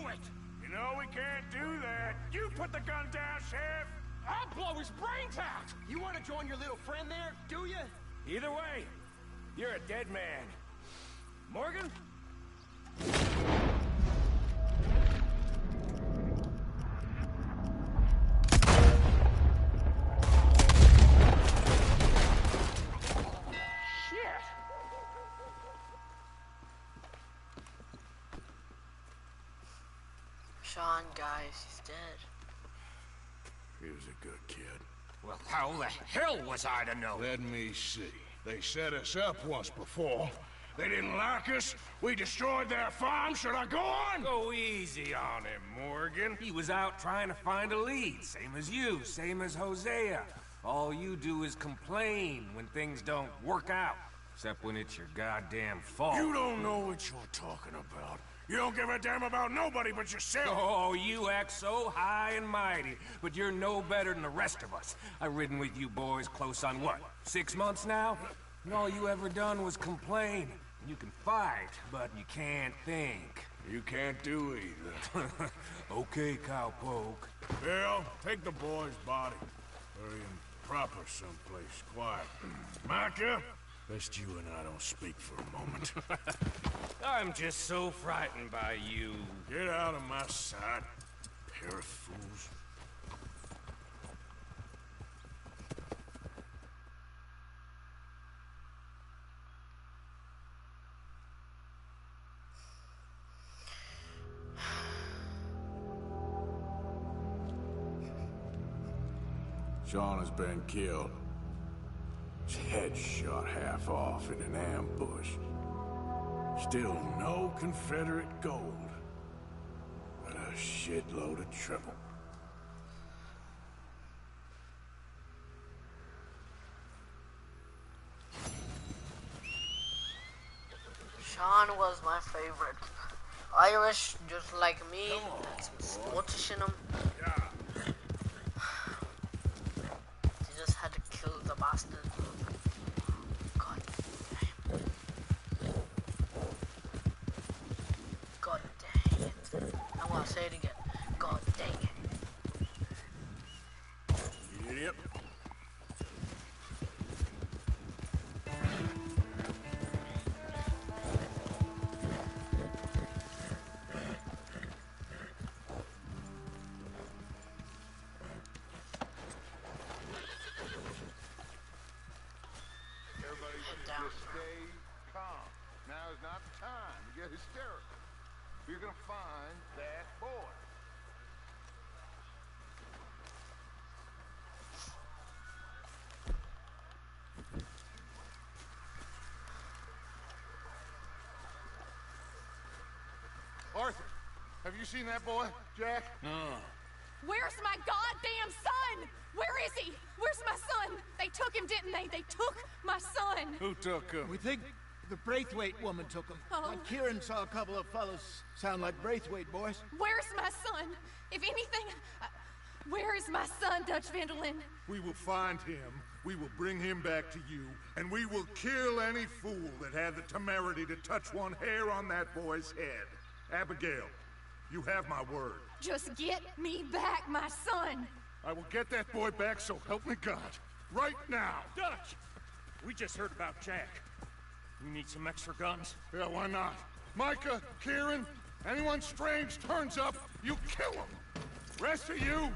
braithwaite! You know we can't do that. You put the gun down, Sheriff! I'll blow his brains out! You want to join your little friend there, do you? Either way, you're a dead man. Morgan? Shit! Sean, guys, he's dead. He was a good kid. Well, how the hell was I to know? Let me see. They set us up once before. They didn't like us. We destroyed their farm. Should I go on? Go easy on him, Morgan. He was out trying to find a lead. Same as you, same as Hosea. All you do is complain when things don't work out. Except when it's your goddamn fault. You don't know what you're talking about. You don't give a damn about nobody but yourself. Oh, you act so high and mighty, but you're no better than the rest of us. I've ridden with you boys close on what, 6 months now? And all you ever done was complain. You can fight, but you can't think. You can't do either. Okay, cowpoke. Bill, take the boy's body. Bury him proper someplace quiet. Micah, best you and I don't speak for a moment. I'm just so frightened by you. Get out of my sight, pair of fools. Sean has been killed. His head shot half off in an ambush. Still no Confederate gold, but a shitload of trouble. Sean was my favorite. Irish, just like me, had some Scottish in him. Yeah. They just had to kill the bastard. God damn. God dang it. I'm gonna say it again. God dang it. You idiot. Stay calm. Now is not the time to get hysterical. We're gonna find that boy. Arthur, have you seen that boy, Jack? No. Where's my goddamn son? Where is he? Where's my son? They took him, didn't they? They took my son. Who took him? We think the Braithwaite woman took him. Oh. Kieran saw a couple of fellows sound like Braithwaite boys. Where's my son? If anything, where is my son, Dutch Vanderlyn? We will find him, we will bring him back to you, and we will kill any fool that had the temerity to touch one hair on that boy's head. Abigail, you have my word. Just get me back, my son. I will get that boy back, so help me God. Right now. Dutch! We just heard about Jack. You need some extra guns? Yeah, why not? Micah, Kieran, anyone strange turns up, you kill him. Rest of you,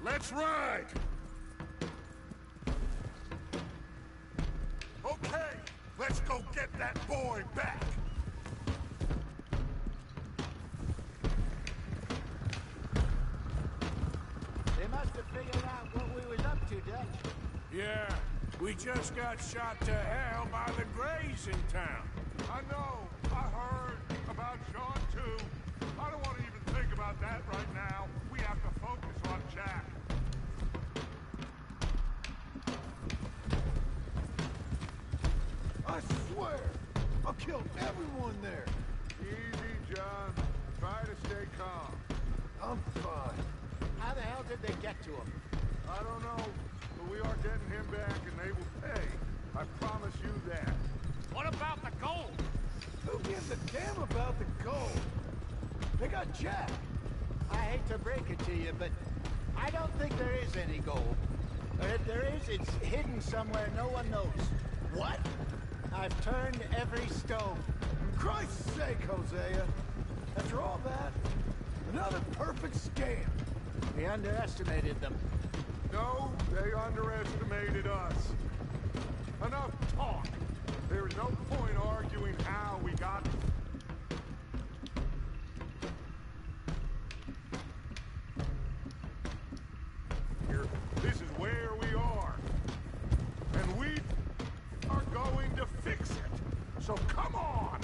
let's ride. Okay, let's go get that boy back. They must have figured out what we was up to, Dutch. Yeah, we just got shot to hell by the Greys in town. I know, I heard about Sean too. I don't want to even think about that right now. We have to focus on Jack. I swear, I'll kill everyone there. Easy, John. Try to stay calm. I'm fine. How the hell did they get to him? I don't know, but we are getting him back and they will pay. I promise you that. What about the gold? Who gives a damn about the gold? They got Jack. I hate to break it to you, but I don't think there is any gold. Or if there is, it's hidden somewhere no one knows. What? I've turned every stone. Christ's sake, Hosea! After all that, another perfect scam. We underestimated them. No, they underestimated us. Enough talk. There is no point arguing how we got it. Here, this is where we are. And we are going to fix it. So come on!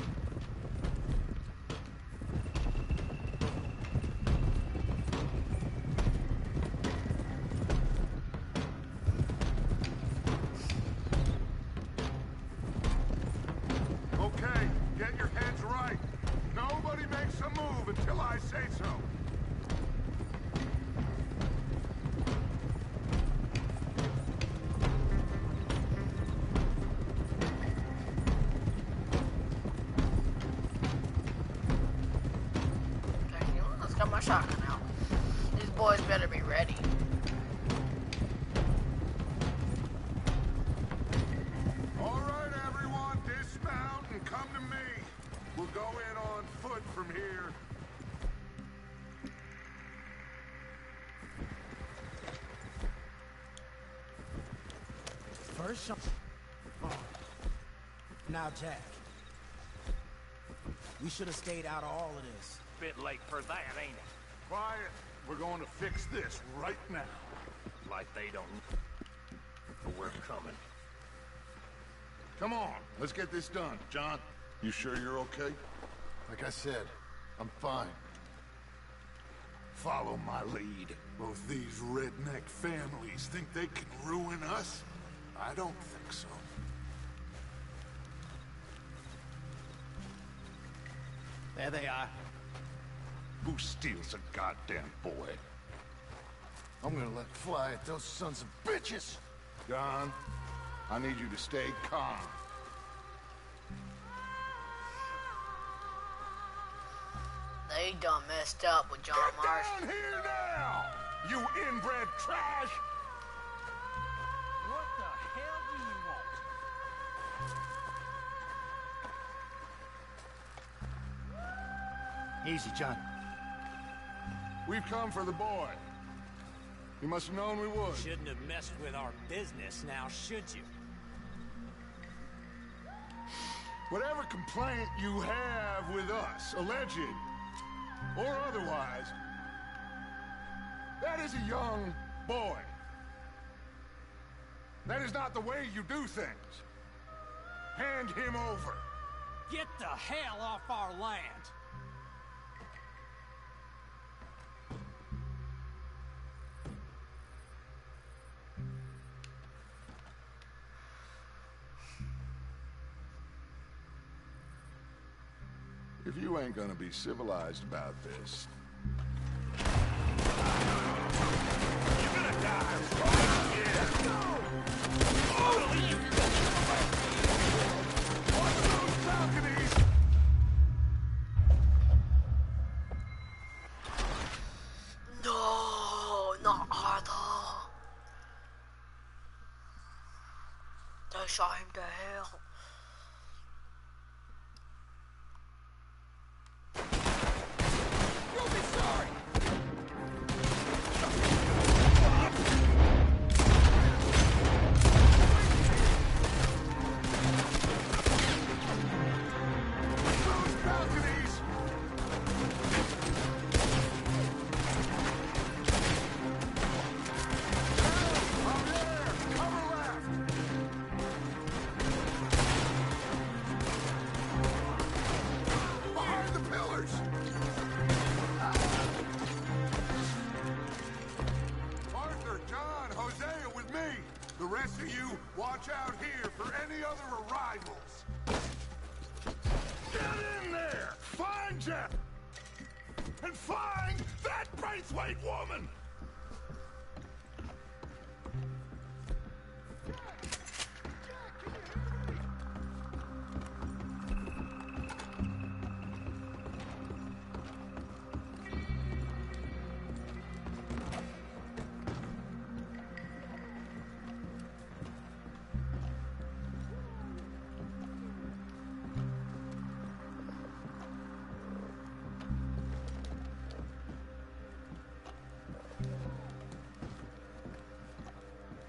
Okay, get your heads right. Nobody makes a move until I say so. Okay, you know, let's get my shotgun out. These boys better be ready. All right, everyone, dismount and come to me. We'll go in on foot from here. First, now, Jack. We should have stayed out of all of this. Bit late for that, ain't it? Quiet. We're going to fix this right now. Like they don't. But we're coming. Come on, let's get this done. John, you sure you're okay? Like I said, I'm fine. Follow my lead. Both these redneck families think they can ruin us? I don't think so. There they are. Who steals a goddamn boy? I'm gonna let fly at those sons of bitches! John, I need you to stay calm. They done messed up with John Get Marsh. down here now! You inbred trash! What the hell do you want? Easy, John. We've come for the boy. You must have known we would. Shouldn't have messed with our business now, should you? Whatever complaint you have with us, alleged or otherwise, that is a young boy. That is not the way you do things. Hand him over. Get the hell off our land! If you ain't gonna be civilized about this... You're gonna die right here! One of those balconies! No, not Arthur. They shot him to hell. You'll be sorry! Those balconies! Up there! Cover left! Behind the pillars! Arthur, John, Hosea with me! The rest of you, watch out here for any other arrivals! Get in there! Find Jeff! And find that Braithwaite woman!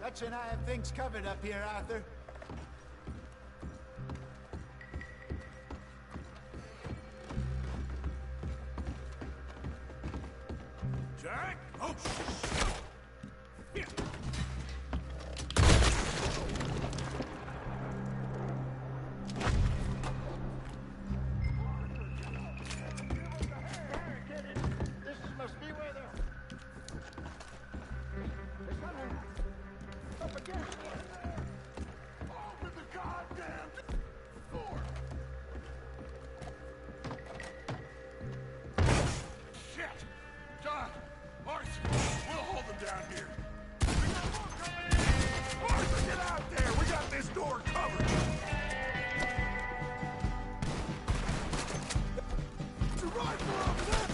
Hutch and I have things covered up here, Arthur. Jack? Oh, shit! This must be where they're... Up against Open the goddamn door! Shit! John! Marcy! We'll hold them down here. Marcy, get out there! We got this door covered! It's a rifle over there!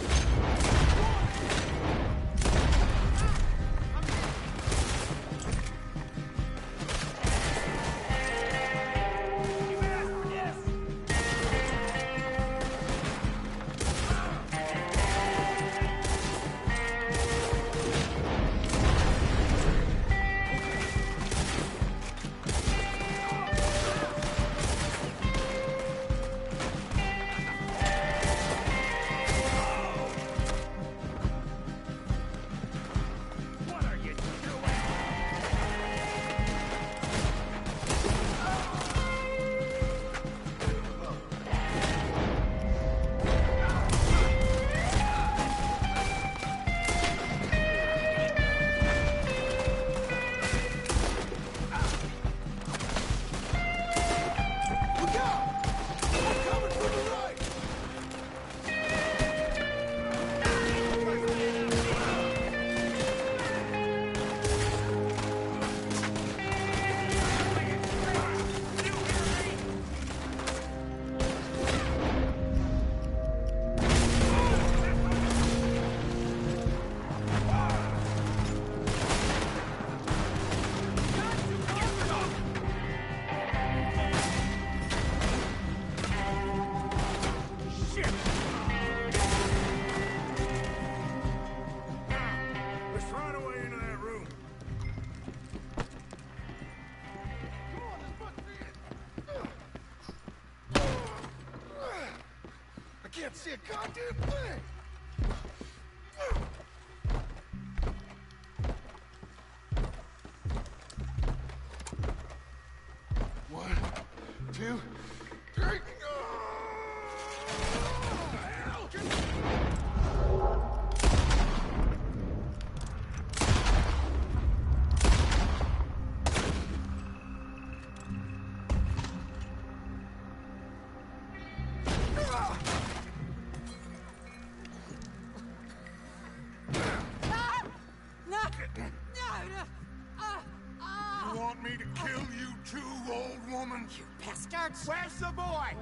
Let's run away into that room. I can't see a goddamn thing. One, two, three. You want me to kill you too, old woman? Bastards! Where's the boy?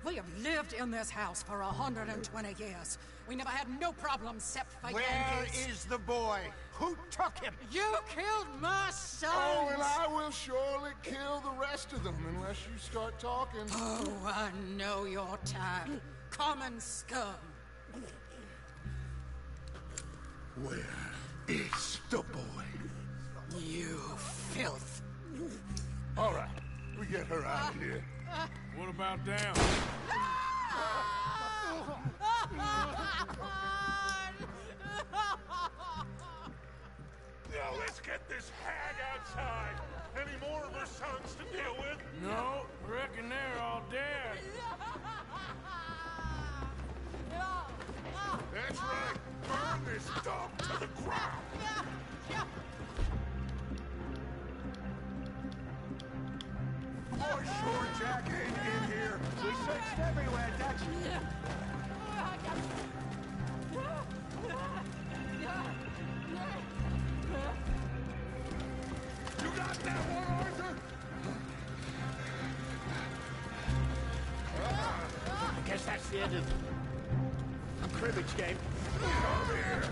We have lived in this house for 120 years. We never had no problems except for Where Yankees. is the boy? Who took him? You killed my son! Oh, and I will surely kill the rest of them unless you start talking. Oh, I know your type. Common scum. Where is the boy? You filth. All right, we get her out of here. What about down? Now let's get this hag outside. Any more of her sons to deal with? No, reckon they're all dead. That's right. Burn this dog to the ground. Oh, sure, Jack ain't in here. We searched everywhere, Dutch. You got that one, Arthur? I guess that's the end of the cribbage game. Come here.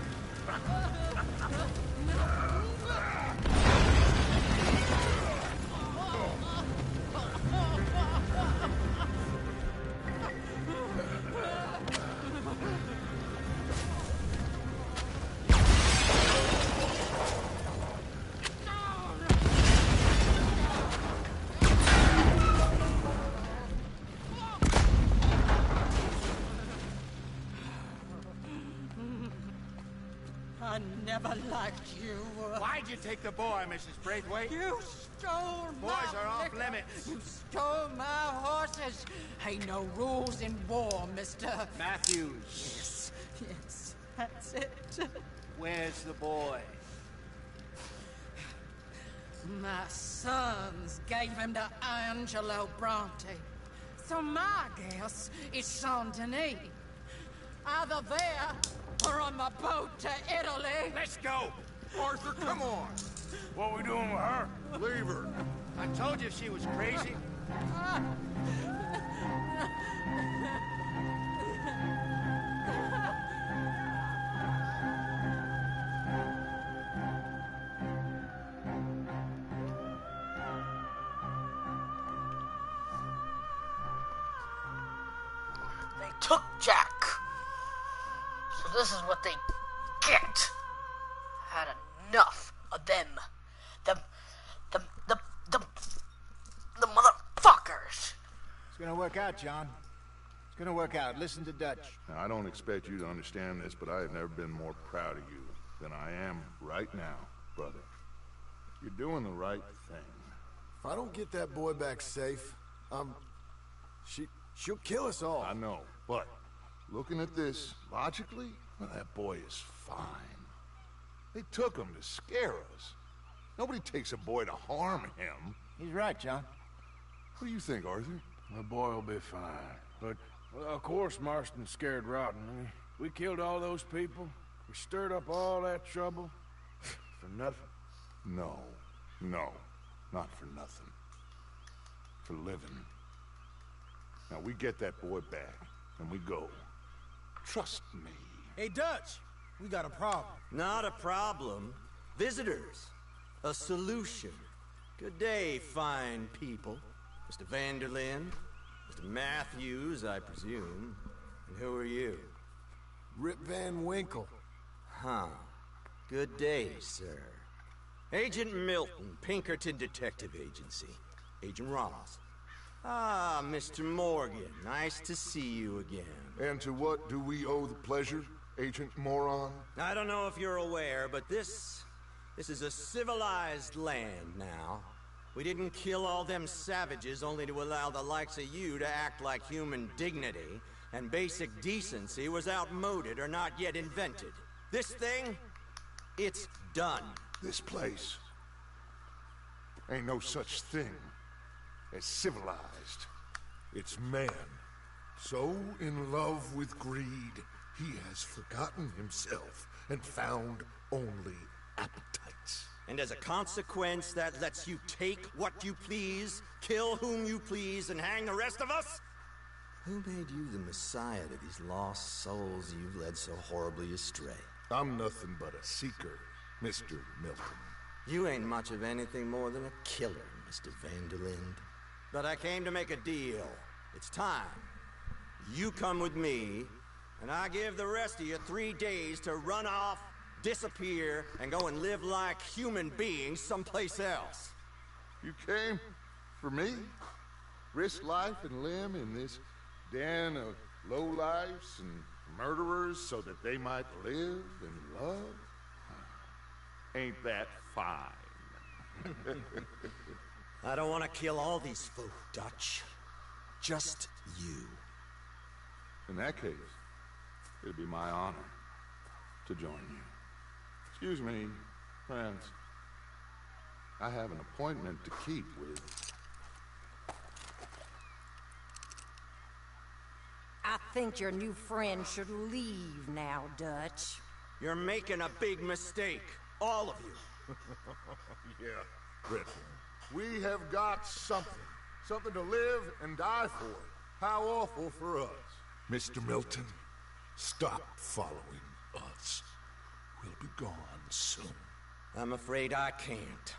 never liked you. Why'd you take the boy, Mrs. Braithwaite? You stole my Boys are off liquor. limits. You stole my horses. Ain't no rules in war, mister. Matthews, Yes, that's it. where's the boy? My sons gave him to Angelo Bronte. So my guess is Saint-Denis. Either there or on the boat to Italy. Let's go! Arthur, come on! What we doing with her? Leave her. I told you she was crazy. They took Jack. So this is what they get. Had enough of them. The motherfuckers. It's gonna work out, John. It's gonna work out. Listen to Dutch. Now, I don't expect you to understand this, but I have never been more proud of you than I am right now, brother. You're doing the right thing. If I don't get that boy back safe, she'll kill us all. I know, but looking at this logically, well, that boy is fine. They took him to scare us. Nobody takes a boy to harm him. He's right, John. What do you think, Arthur? The boy will be fine. But, well, of course, Marston's scared rotten. We killed all those people. We stirred up all that trouble. For nothing. No, not for nothing. For living. Now, we get that boy back, and we go. Trust me. Hey, Dutch, we got a problem. Not a problem. Visitors. A solution. Good day, fine people. Mr. Vanderlyn, Mr. Matthews, I presume. And who are you? Rip Van Winkle. Huh. Good day, sir. Agent Milton, Pinkerton Detective Agency. Agent Ross. Ah, Mr. Morgan, nice to see you again. And to what do we owe the pleasure, Agent Moron? I don't know if you're aware, but this is a civilized land now. We didn't kill all them savages only to allow the likes of you to act like human dignity, and basic decency was outmoded or not yet invented. This thing, it's done. This place ain't no such thing as civilized. It's man, so in love with greed, he has forgotten himself and found only appetites. And as a consequence, that lets you take what you please, kill whom you please, and hang the rest of us? Who made you the messiah to these lost souls you've led so horribly astray? I'm nothing but a seeker, Mr. Milton. You ain't much of anything more than a killer, Mr. Vanderlyn. But I came to make a deal. It's time. You come with me, and I give the rest of you 3 days to run off, disappear, and go and live like human beings someplace else. You came for me? Risk life and limb in this den of lowlifes and murderers so that they might live and love? Ain't that fine? I don't want to kill all these folk, Dutch. Just you. In that case, it'd be my honor to join you. Excuse me, friends. I have an appointment to keep with... I think your new friend should leave now, Dutch. You're making a big mistake. All of you. Yeah, Rip. We have got something. Something to live and die for. How awful for us. Mr. Milton, stop following us. We'll be gone soon. I'm afraid I can't.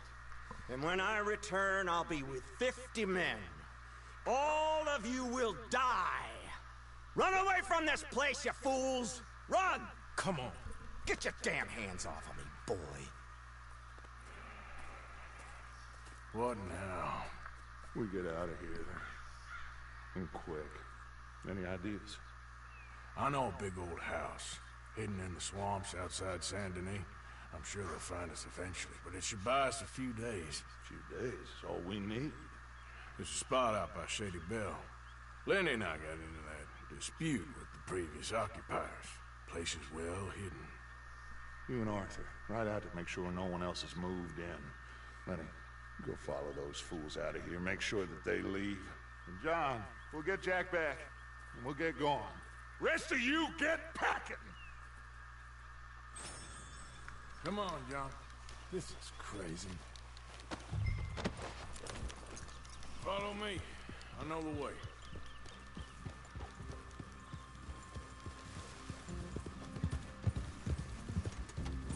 And when I return, I'll be with 50 men. All of you will die. Run away from this place, you fools! Run! Come on. Get your damn hands off of me, boy. What now? We get out of here. And quick. Any ideas? I know a big old house, hidden in the swamps outside Saint-Denis. I'm sure they'll find us eventually, but it should buy us a few days. Few days is all we need. There's a spot out by Shady Bell. Lenny and I got into that dispute with the previous occupiers. Place is well hidden. You and Arthur, ride out to make sure no one else has moved in. Lenny, go follow those fools out of here. Make sure that they leave. And John, we'll get Jack back, and we'll get going. Rest of you, get packing! Come on, John. This is crazy. Follow me. I know the way.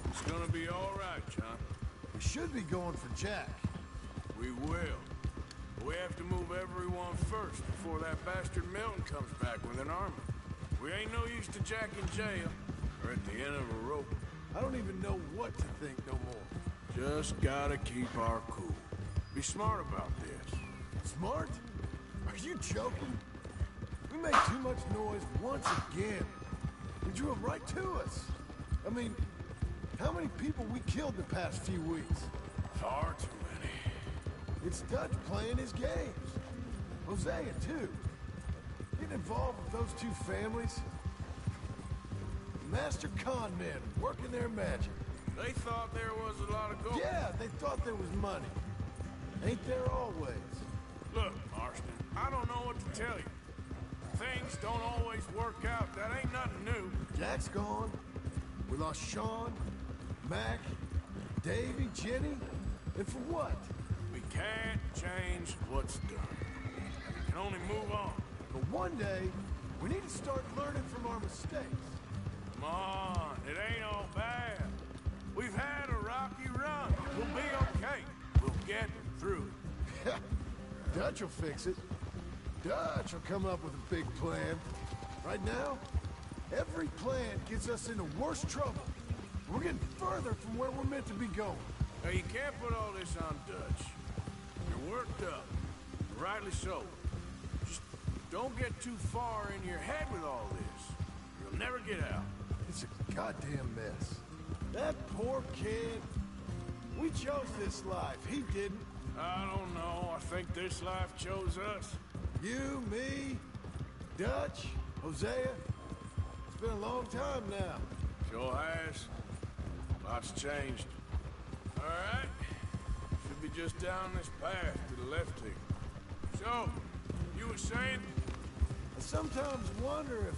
It's gonna be all right, John. We should be going for Jack. We will. But we have to move everyone first before that bastard Milton comes back with an army. We ain't no use to Jack in jail or at the end of a rope. I don't even know what to think no more. Just gotta keep our cool. Be smart about this. Smart? Are you joking? We made too much noise once again. We drew them right to us. I mean, how many people we killed the past few weeks? Far too many. It's Dutch playing his games. Hosea, too. Getting involved with those two families. Master con men working their magic. They thought there was a lot of gold. Yeah, they thought there was money. Ain't there always? Look, Marston, I don't know what to tell you. Things don't always work out. That ain't nothing new. Jack's gone. We lost Sean, Mac, Davy, Jenny. And for what? We can't change what's done. We can only move on. But one day, we need to start learning from our mistakes. Come on, it ain't all bad. We've had a rocky run. We'll be okay. We'll get through it. Dutch will fix it. Dutch will come up with a big plan. Right now, every plan gets us into worse trouble. We're getting further from where we're meant to be going. Now, you can't put all this on Dutch. You're worked up. Rightly so. Just don't get too far in your head with all this. You'll never get out. It's a goddamn mess. That poor kid. We chose this life. He didn't. I don't know. I think this life chose us. You, me, Dutch, Hosea. It's been a long time now. Sure has. Lots changed. All right. Should be just down this path to the left here. So, you were saying? I sometimes wonder if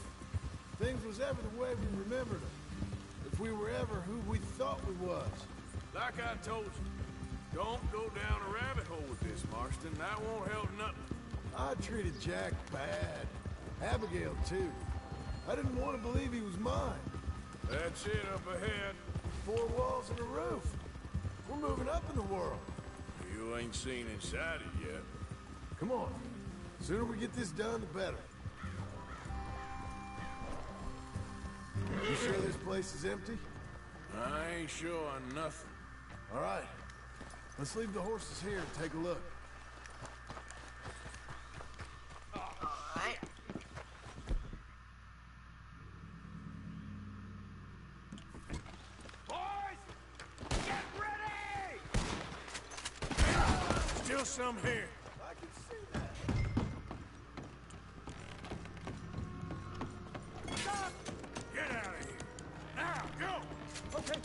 things was ever the way we remembered them. If we were ever who we thought we was. Like I told you, don't go down a rabbit hole with this, Marston. That won't help nothing. I treated Jack bad. Abigail, too. I didn't want to believe he was mine. That's it up ahead. 4 walls and a roof. We're moving up in the world. You ain't seen inside it yet. Come on. The sooner we get this done, the better. You sure this place is empty? I ain't sure on nothing. All right. Let's leave the horses here and take a look. Alright. Boys! Get ready! Still some here. I can see that. Get out of here. Now, go! Okay.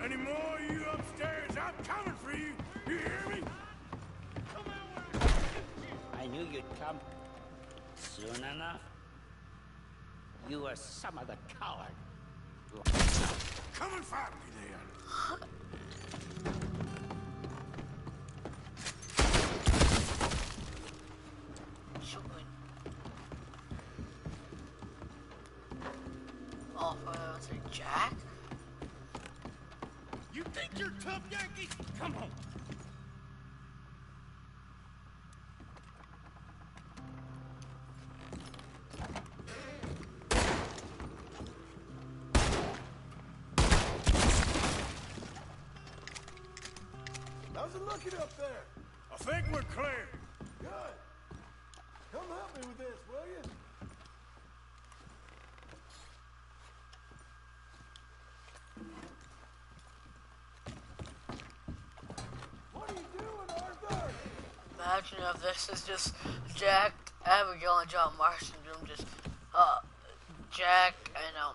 Any more of you upstairs? I'm coming for you. You hear me? I knew you'd come. Soon enough. You were some other coward. Come and fight me then. Oh, was it Jack? You think you're tough, Yankee? Come on. That was up there? I think we're clear. Good. Come help me with this, will you? What are you doing, Arthur? Imagine if this is just Jack, Abigail, and John Marston doing just, Jack and,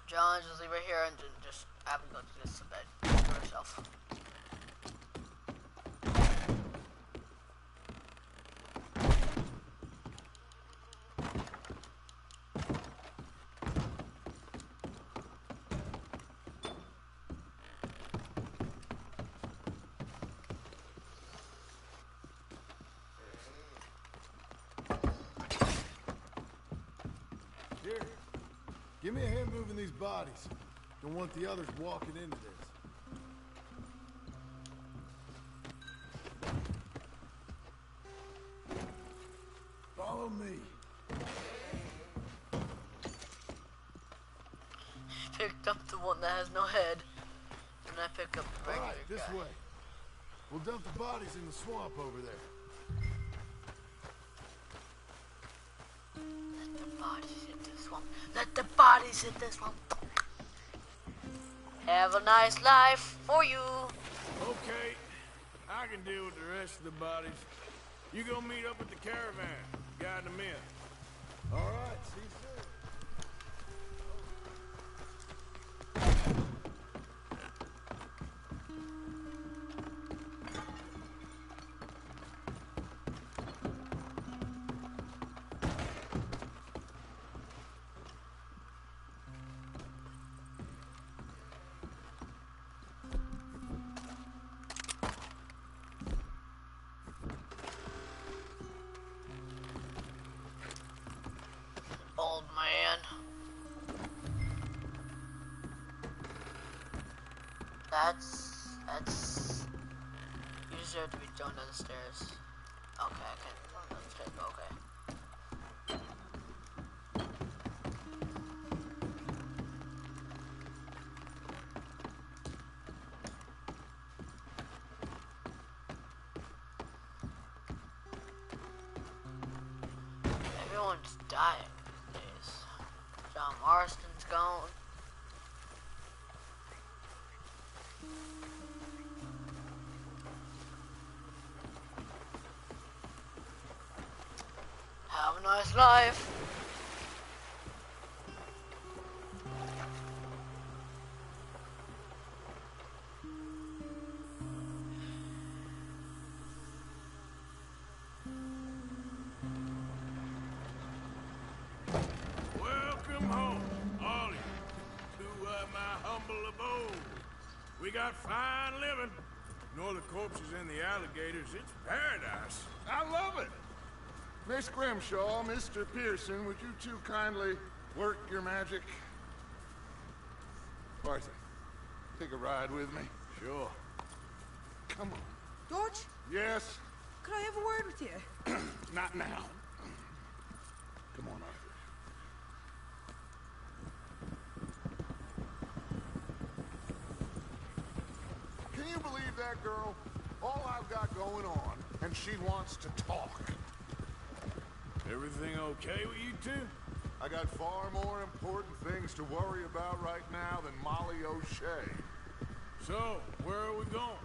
John just leave right here and then just Abigail just to bed for herself. Here, give me a hand moving these bodies. Don't want the others walking into this. Follow me. Picked up the one that has no head, and I pick up the regular Alright, this guy. way. We'll dump the bodies in the swamp over there. Let the bodies hit this one. Let the bodies hit this one. Have a nice life for you. Okay, I can deal with the rest of the bodies. You go meet up at the caravan, guide them in. Alright, see you soon. Old man. That's... You deserve to be thrown down the stairs. Okay, I can't throw down the stairs, okay. Everyone's dying nowadays. John Marston's gone. Have a nice life. Welcome home, all of you, to my humble abode. We got fine living. Ignore the corpses and the alligators. It's paradise. I love it. Miss Grimshaw, Mr. Pearson, would you two kindly work your magic? Arthur, take a ride with me. Sure. Come on. George, Yes? could I have a word with you? Not now. Come on, Arthur. Can you believe that girl? All I've got going on, and she wants to talk. Everything okay with you two? I got far more important things to worry about right now than Molly O'Shea. So, where are we going?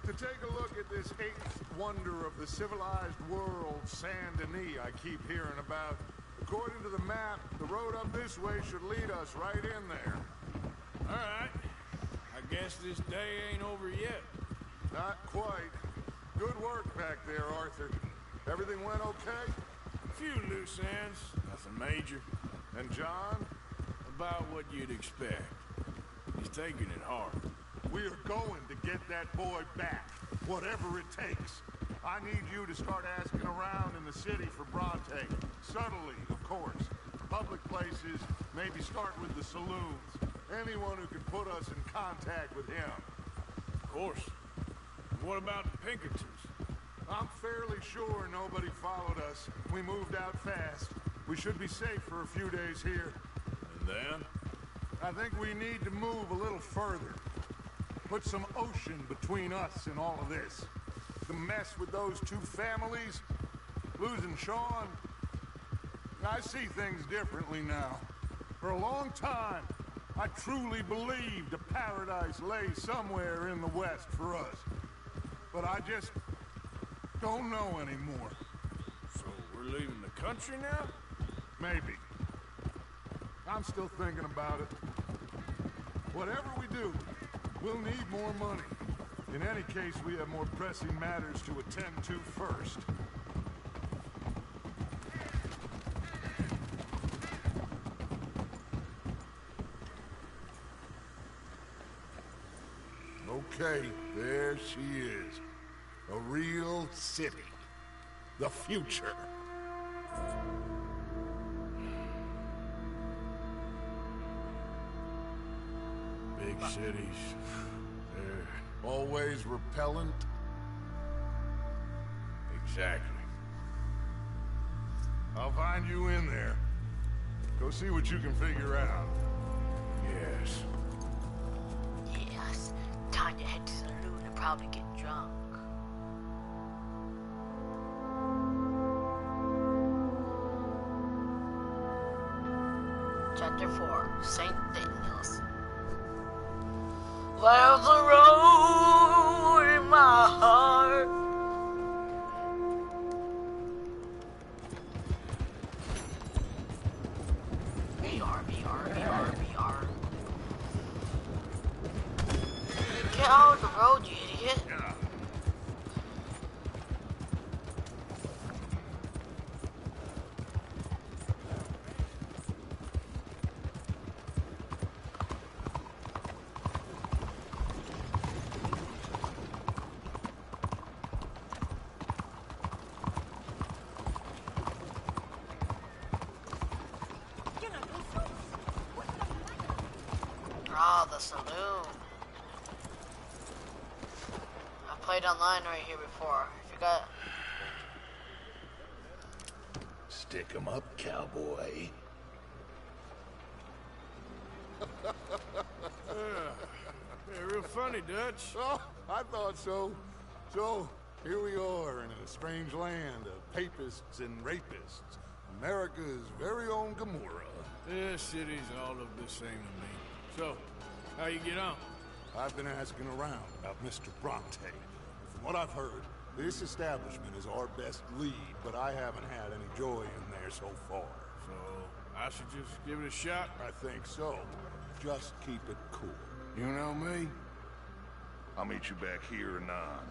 To take a look at this eighth wonder of the civilized world, Saint Denis, I keep hearing about. According to the map, the road up this way should lead us right in there. All right. I guess this day ain't over yet. Not quite. Good work back there, Arthur. Everything went okay? A few loose ends, nothing major. And John? About what you'd expect. He's taking it hard. We are going to get that boy back, whatever it takes. I need you to start asking around in the city for Bronte. Subtly, of course. Public places, maybe start with the saloons. Anyone who can put us in contact with him. Of course. What about the Pinkertons? I'm fairly sure nobody followed us. We moved out fast. We should be safe for a few days here. And then? I think we need to move a little further. Put some ocean between us and all of this. the mess with those two families, losing Sean. I see things differently now. For a long time, I truly believed a paradise lay somewhere in the West for us. But I just don't know anymore. So we're leaving the country now? Maybe. I'm still thinking about it. Whatever we do, we'll need more money. In any case, we have more pressing matters to attend to first. Okay, there she is. A real city. The future. Big cities. They're always repellent. Exactly. I'll find you in there. Go see what you can figure out. Yes. Yes. Time to head to the saloon and probably get drunk. Chapter 4, St. Daniels. There's a road in my heart. BR. Get out of the road, you idiot. Ah, the saloon. I played online right here before. I forgot. Stick 'em up, cowboy. Yeah, real funny, Dutch. Oh, I thought so. So, here we are in a strange land of papists and rapists. America's very own Gomorrah. This city's all look the same to me. So, how you get on? I've been asking around about Mr. Bronte. From what I've heard, this establishment is our best lead, but I haven't had any joy in there so far. So, I should just give it a shot? I think so. Just keep it cool. You know me? I'll meet you back here anon.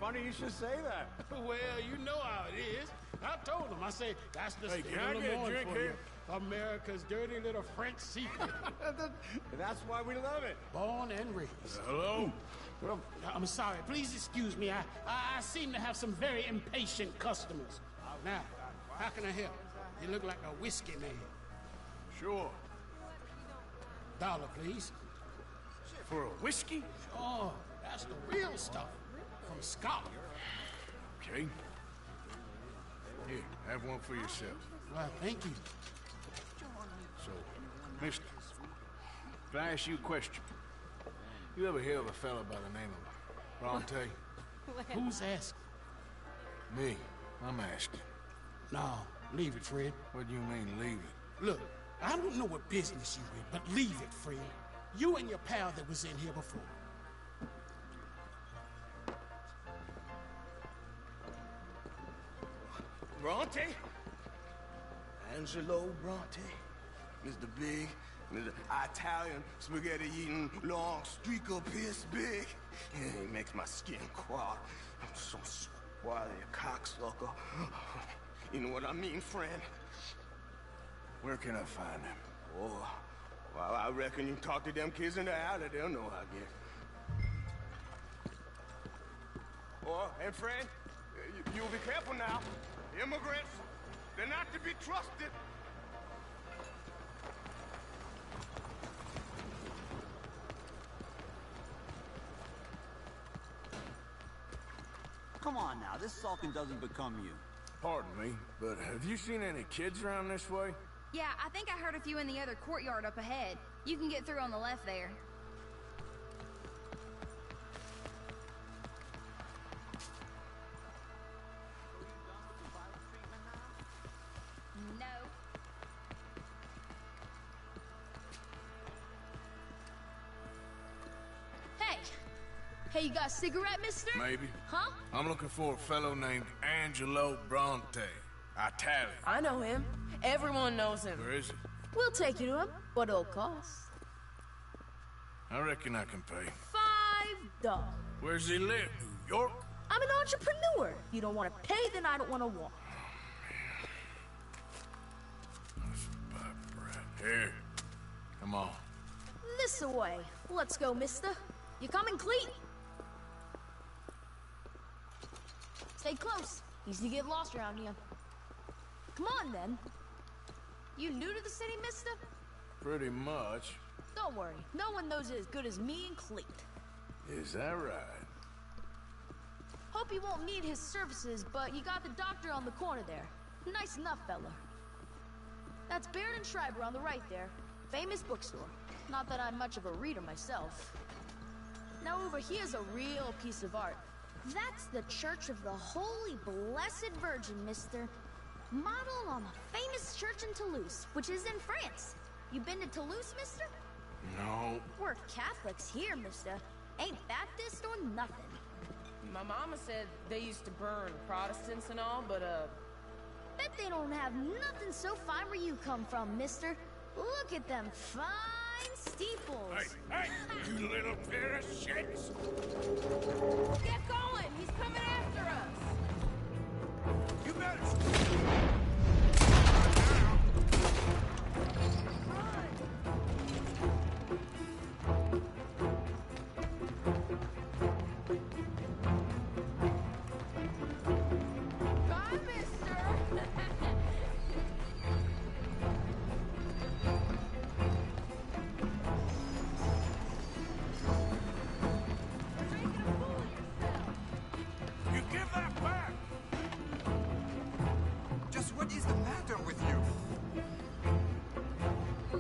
Funny you should say that. Well, you know how it is. I told him. I said, that's the Hey, state can I of get a Lemoyne drink for here? you. America's dirty little French secret. That's why we love it. Born and raised. Hello? Well, I'm sorry. Please excuse me. I seem to have some very impatient customers. Now, how can I help? You look like a whiskey man. Sure. $1, please. For a whiskey? Oh, that's the real stuff. From Scotland. Okay. Here, have one for yourself. Well, thank you. So, mister, can I ask you a question? You ever hear of a fella by the name of Bronte? Who's asking? Me. I'm asking. No, leave it, Fred. What do you mean, leave it? Look, I don't know what business you in, but leave it, Fred. You and your pal that was in here before. Bronte? Angelo Bronte? Mr. Big, Mr. Italian, spaghetti-eating, long streaker piss big. Yeah, he makes my skin crawl. I'm so spoiled, you cocksucker. You know what I mean, friend? Where can I find him? Oh, well, I reckon you talk to them kids in the alley, they'll know, I guess. Oh, and friend, you'll be careful now. Immigrants, they're not to be trusted. Come on now, this sulking doesn't become you. Pardon me, but have you seen any kids around this way? Yeah, I think I heard a few in the other courtyard up ahead. You can get through on the left there. No. Hey, you got a cigarette, mister? Maybe. Huh? I'm looking for a fellow named Angelo Bronte. Italian. I know him. Everyone knows him. Where is he? We'll take you to him. What it'll cost? I reckon I can pay. $5. Where's he live? New York? I'm an entrepreneur. If you don't want to pay, then I don't want to walk. Here. Come on. This way. Let's go, mister. You coming, Cleet? Stay close. Easy to get lost around here. Come on, then. You new to the city, mister? Pretty much. Don't worry. No one knows it as good as me and Cleet. Is that right? Hope you won't need his services, but you got the doctor on the corner there. Nice enough, fella. That's Baird and Schreiber on the right there. Famous bookstore. Not that I'm much of a reader myself. Now over here's a real piece of art. That's the Church of the Holy Blessed Virgin, mister. Modeled on the famous church in Toulouse, which is in France. You been to Toulouse, mister? No. We're Catholics here, mister. Ain't Baptist or nothing. My mama said they used to burn Protestants and all, but, Bet they don't have nothing so fine where you come from, mister. Look at them fine steeples. Hey, you little pair of shits! Get going! He's coming after us! You better... Bye, mister! You give that back! Just what is the matter with you?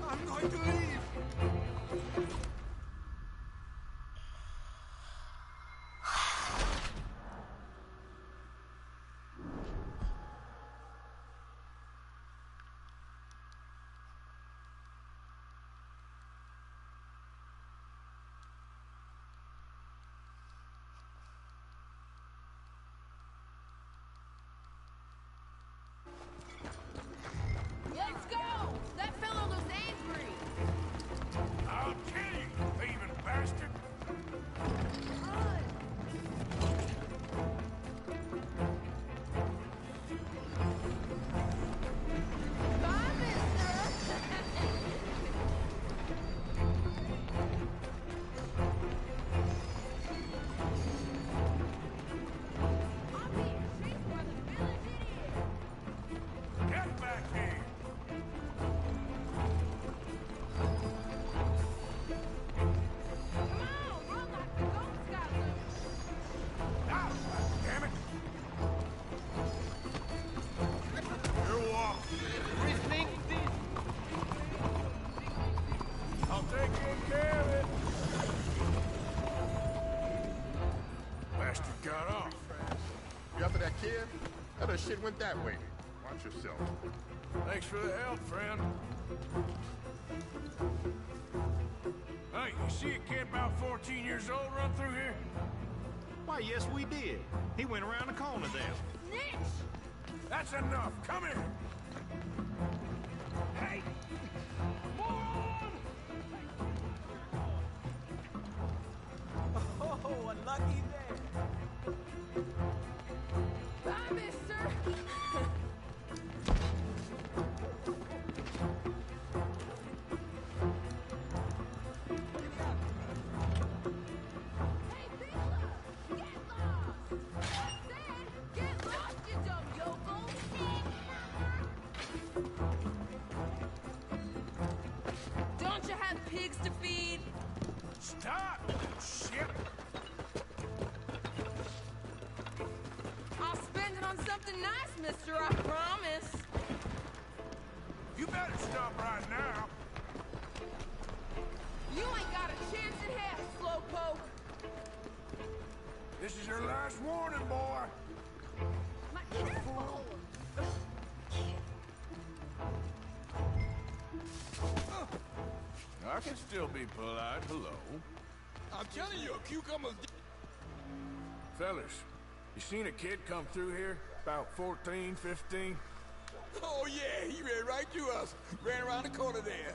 I'm going to leave. Let's go! That fellow looks angry! I'll kill you, thieving bastard! Bye, mister! Get back here! Ah, damn it! You're off! Rethink this. I'll take good care of it! Bastard got off. You after that kid? That other shit went that way. Watch yourself. Thanks for the help, friend. Hey, you see a kid about 14 years old run through here? Why, yes, we did. He went around the corner there. That's enough. Come here. Hey! Oh, unlucky there. Bye, mister! Hey, Bella! Get lost! I said, get lost, you dumb yokel! don't you have pigs to feed? Stop! Shit! I'll spend it on something nice, mister, I promise. You better stop right now. You ain't got a chance in hell, slowpoke. This is your last warning, boy. Careful! I can still be polite. Hello. I'm telling you, cucumbers. Fellas, you seen a kid come through here? About 14, 15? Oh, yeah, he ran right to us. Ran around the corner there.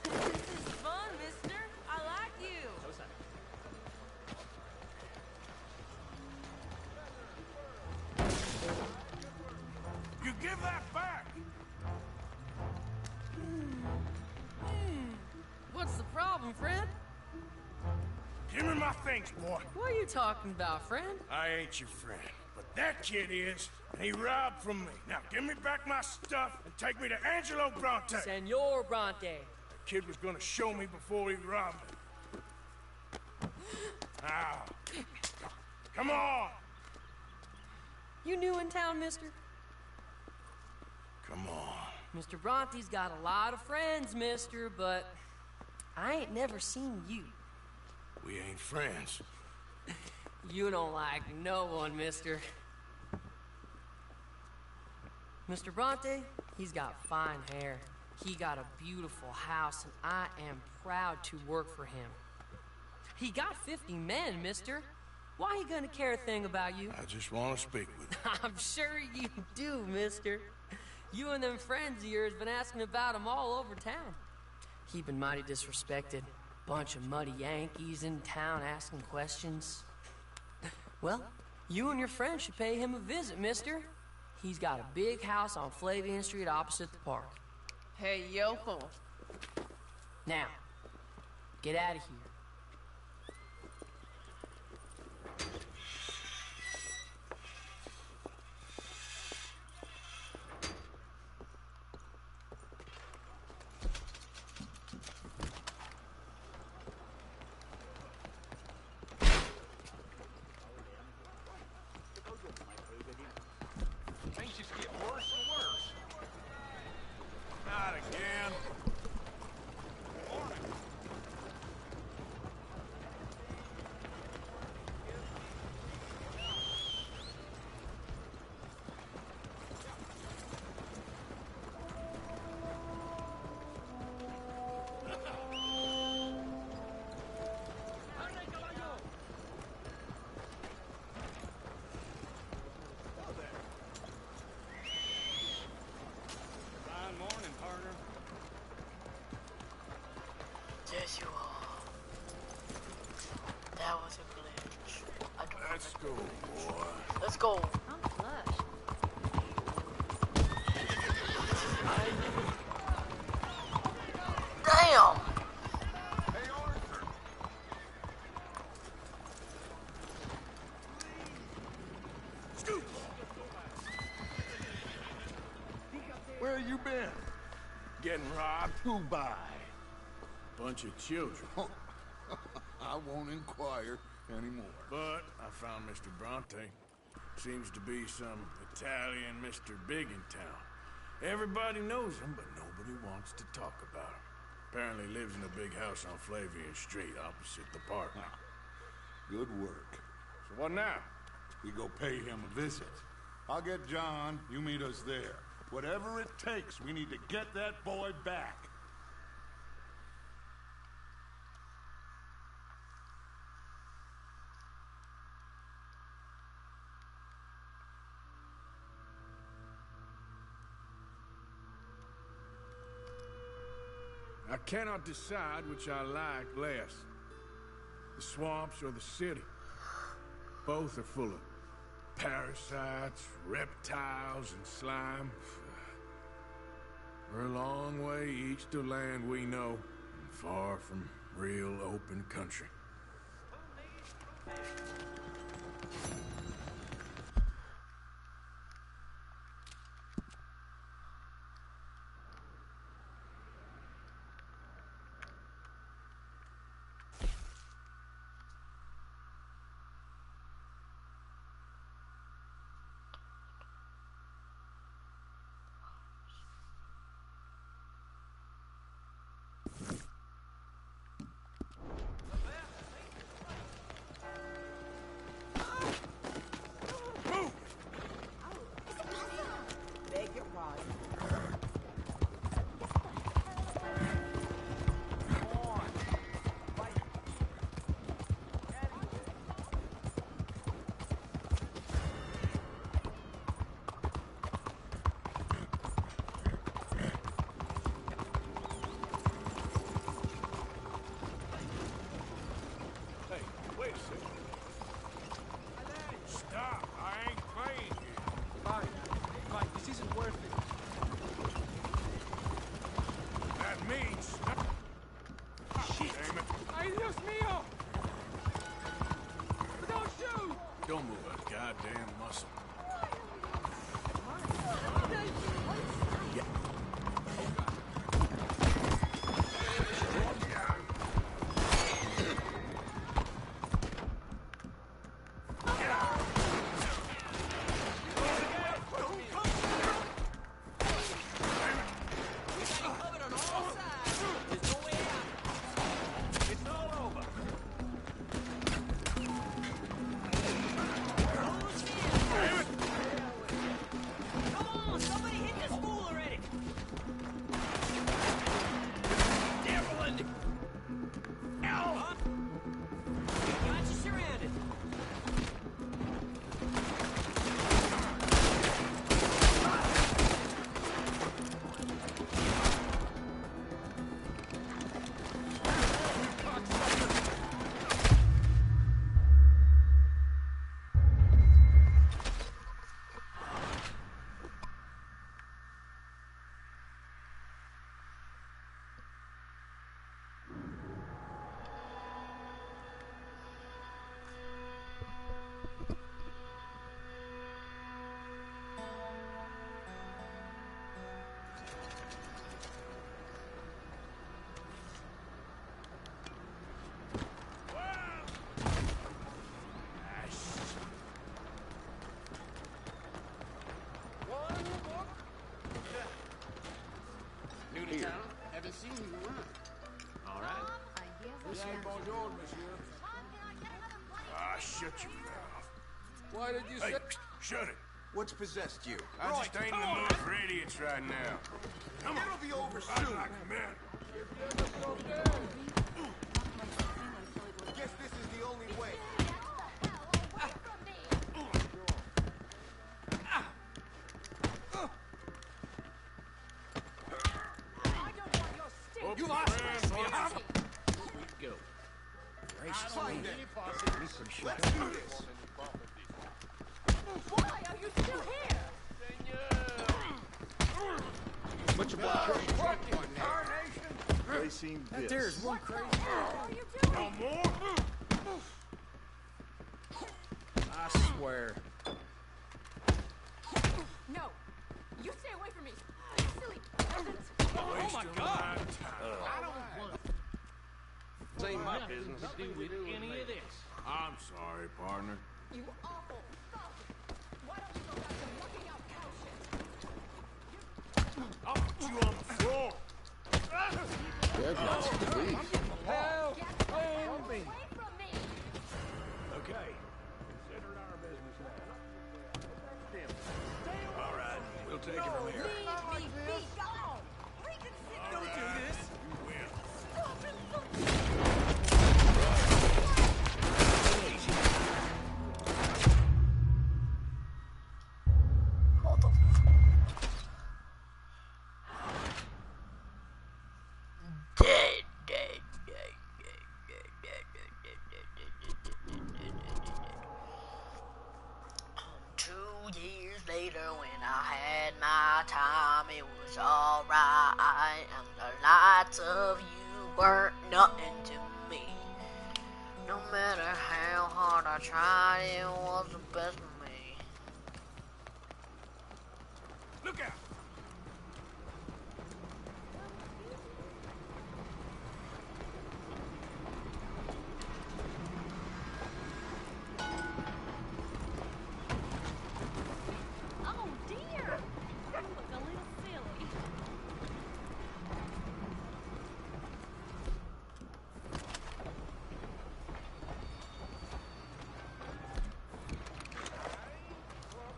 This is fun, mister. I like you. You give that back! What's the problem, friend? Give me my things, boy. What are you talking about, friend? I ain't your friend, but that kid is, and he robbed from me. Now give me back my stuff and take me to Angelo Bronte. Senor Bronte. The kid was gonna show me before he robbed me. Now, come on. You new in town, mister? Come on. Mr. Bronte's got a lot of friends, mister, but I ain't never seen you. We ain't friends. You don't like no one, mister. Mr. Bronte, he's got fine hair. He got a beautiful house, and I am proud to work for him. He got 50 men, mister. Why he gonna care a thing about you? I just want to speak with you. I'm sure you do, mister. You and them friends of yours been asking about him all over town. He been mighty disrespected. Bunch of muddy Yankees in town asking questions. Well, you and your friend should pay him a visit, mister. He's got a big house on Flavian Street opposite the park. Hey, Yoko. Now, get out of here. Things just get worse and worse. Not again. Fine morning, partner. Yes, you are. That was a glitch. Let's go, boy. Let's go. I'm flushed. Damn! Hey, Arthur! Scoop! Where you been? Getting robbed? Who by? Bunch of children. I won't inquire anymore. But I found Mr. Bronte. Seems to be some Italian Mr. Big in town. Everybody knows him, but nobody wants to talk about him. Apparently lives in a big house on Flavian Street opposite the park. Good work. So what now? We go pay him a visit. I'll get John, you meet us there. Whatever it takes, we need to get that boy back. I cannot decide which I like less. The swamps or the city. Both are full of parasites, reptiles, and slime. We're a long way east of land we know, and far from real open country. muscle. New to town? Haven't seen you around. All right. Bonjour, monsieur. Ah, shut your mouth. Why did you Hey, say... shut it. What's possessed you? I just ain't in the mood for idiots right now. Come on. It'll be over I'd soon. like a man. Guess this is the only way. You lost my Go. Let's do this. Why are you still here? Much obliged. They seem this. There's one crazy. What are you doing? No more? I swear. No. You stay away from me. You silly peasant. Oh my God. I don't want This ain't my business. To do with any of this. I'm sorry, partner. you awful fuck. Why don't you go back to working out cow shit? I'll put you on the floor. Help! Away from me. Okay. Consider it our business now. All right. We'll take it from here. Leave me be. Go. Reconsider. Don't do this. You will. Stop it. What the Dead. 2 years later, when I had my time, it was alright, and the lights of you weren't nothing to me. No matter how hard I tried, it was the best of me. Look out. Oh dear. You look a little silly.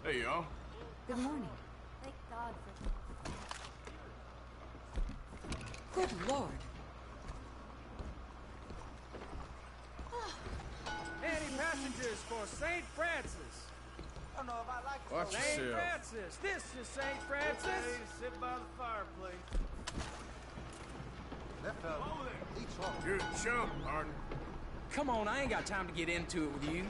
Hey, y'all. Good morning. Thank God for Good Lord. Any passengers for St. Francis? I don't know if I like it. Watch St. yourself. Francis. This is St. Francis. Sit by the fireplace. That fella, he talked. You're a chump, partner. Come on, I ain't got time to get into it with you.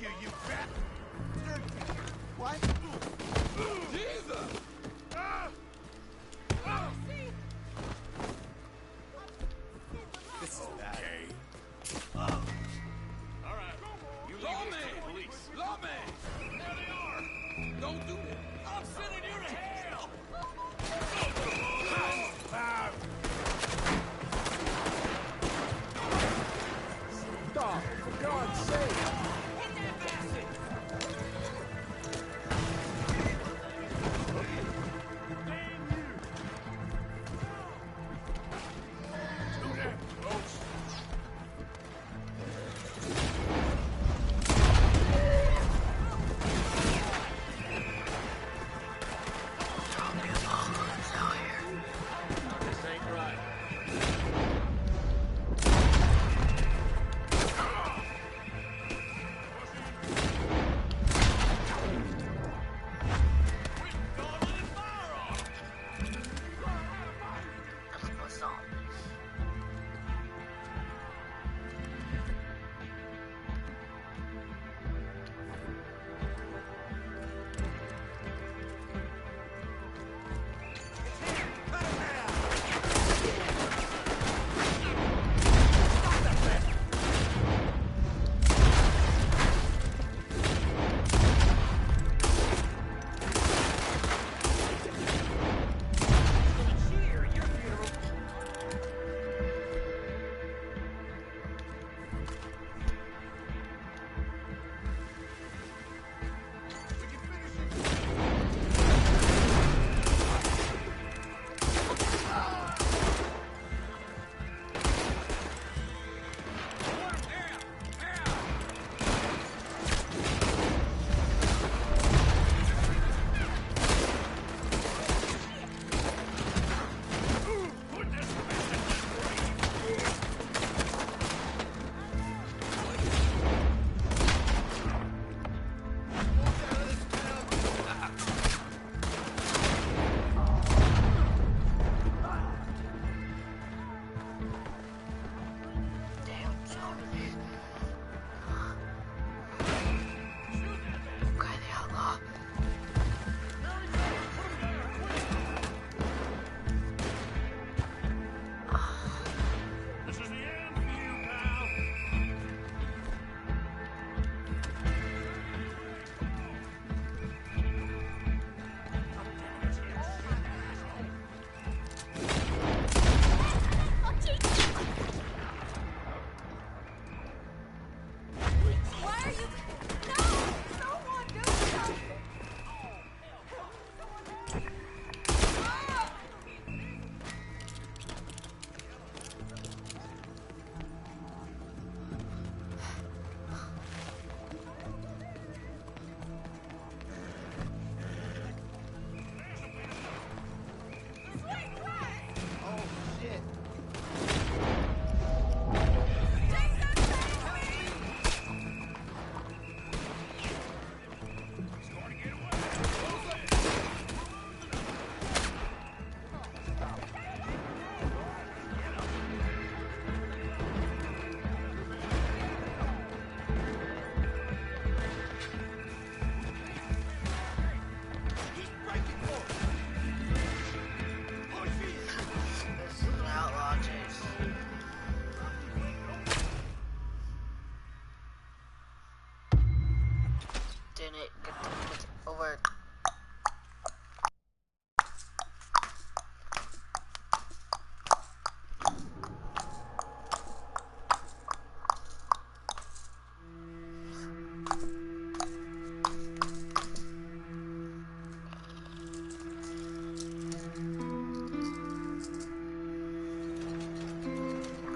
you, you bastard! What? Jesus! This is bad. All right. You lawman! Lawman! There they are! Don't do it! I'm sending you to hell! Stop, for God's sake!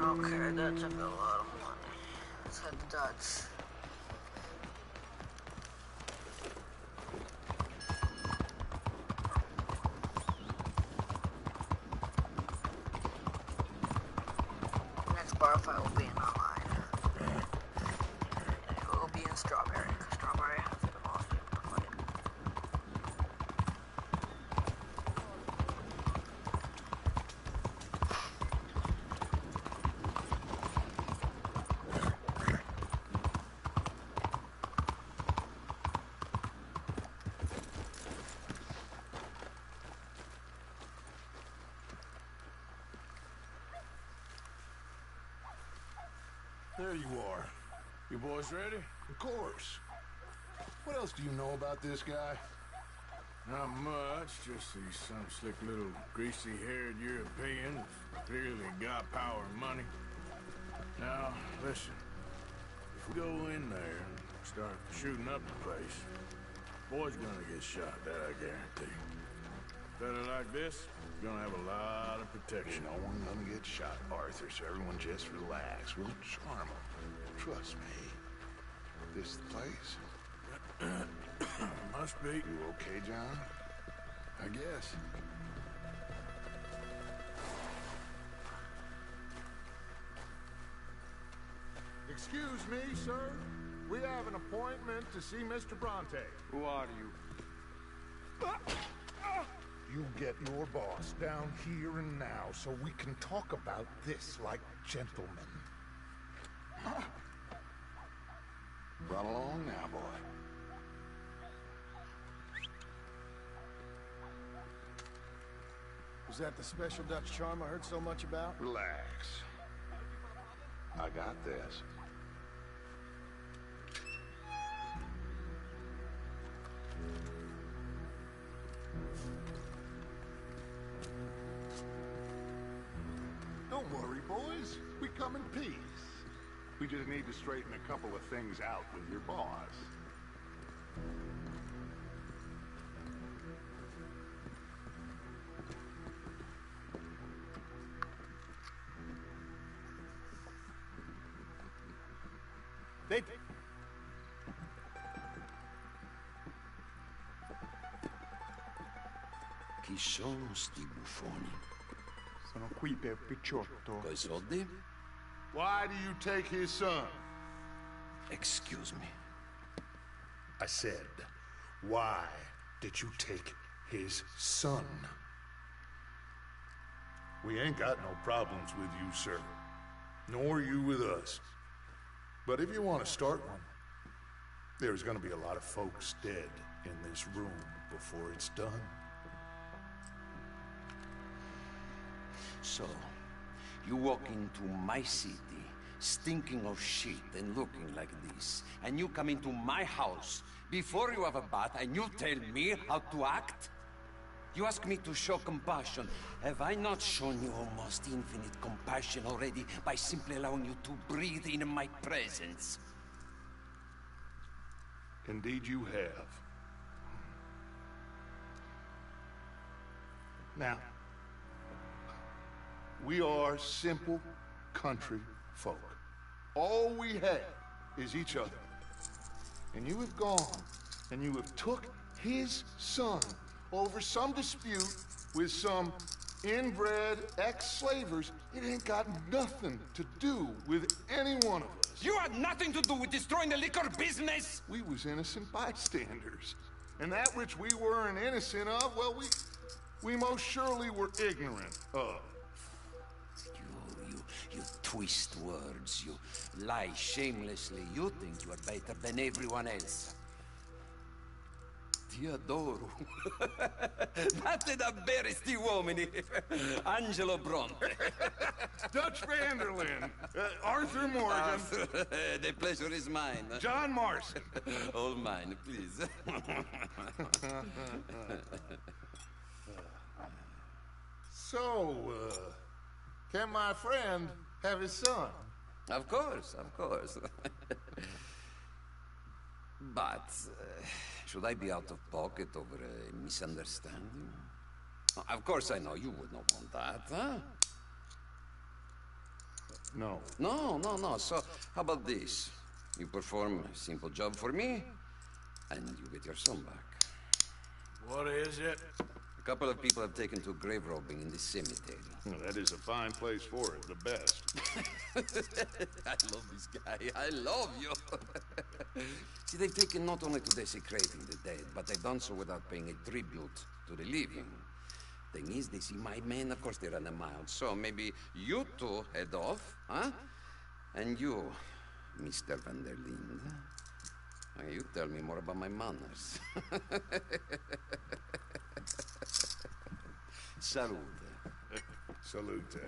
Okay, that took a lot of money. Let's head to Dutch. Next bar fight will be in online. It will be in Strawberry, because Strawberry has the most people to play. there you are. You boys ready? Of course. What else do you know about this guy? Not much, just he's some slick little greasy-haired European. Clearly got power and money. Now, listen. If we go in there and start shooting up the place, boy's gonna get shot, that I guarantee. A fella like this is gonna have a lot of protection. No one gonna get shot, Arthur, so everyone just relax. We'll charm him. Trust me. This the place? Must be. You okay, John? I guess. Excuse me, sir. We have an appointment to see Mr. Bronte. Who are you? You get your boss down here and now so we can talk about this like gentlemen. Run along now, boy. Was that the special Dutch charm I heard so much about? Relax. I got this. Don't worry, boys. We come in peace. We just need to straighten a couple of things out with your boss. They... Chi sono sti buffoni? Sono qui per Picciotto. Coi soldi? Why do you take his son? Excuse me. I said, why did you take his son? We ain't got no problems with you, sir. Nor you with us. But if you want to start one, there's gonna be a lot of folks dead in this room before it's done. So, you walk into my city, stinking of shit and looking like this, and you come into my house before you have a bath and you tell me how to act? You ask me to show compassion. Have I not shown you almost infinite compassion already by simply allowing you to breathe in my presence? Indeed you have. Now, we are simple country folk. All we have is each other. And you have gone and you have took his son over some dispute with some inbred ex-slavers. It ain't got nothing to do with any one of us. You had nothing to do with destroying the liquor business! We was innocent bystanders. And that which we weren't innocent of, well, we most surely were ignorant of. You twist words, you lie shamelessly, you think you are better than everyone else. Ti adoro. Date da bere sti uomini. Angelo Bronte. Dutch Vanderlyn. Arthur Morgan. Arthur, the pleasure is mine. John Marston. All mine, please. So, can my friend have his son? Of course, of course. But, should I be out of pocket over a misunderstanding? Of course I know you would not want that, huh? No. No. So, how about this? You perform a simple job for me, and you get your son back. What is it? A couple of people have taken to grave robbing in the cemetery. Well, that is a fine place for it, the best. I love this guy. I love you. See, they've taken not only to desecrating the dead, but they've done so without paying a tribute to the living. Thing is, they see my men, of course they run them out. So maybe you two head off, huh? And you, Mr. Van der Linde, you tell me more about my manners. Salute. Salute.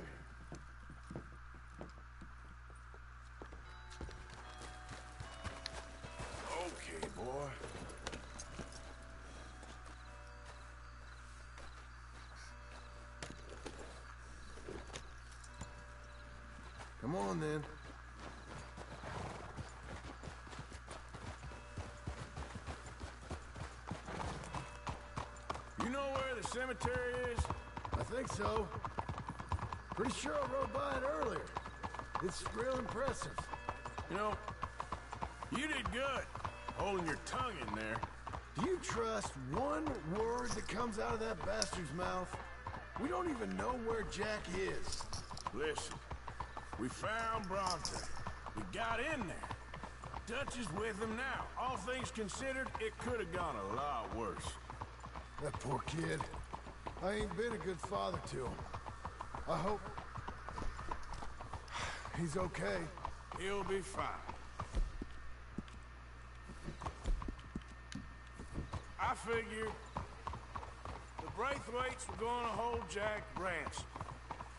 on then. You know where the cemetery is? I think so. Pretty sure I rode by it earlier. It's real impressive. You know, you did good, holding your tongue in there. Do you trust one word that comes out of that bastard's mouth? We don't even know where Jack is. Listen, we found Bronte. We got in there. Dutch is with him now. All things considered, it could have gone a lot worse. That poor kid. I ain't been a good father to him. I hope... he's okay. He'll be fine. I figured the Braithwaites were going to hold Jack ransom.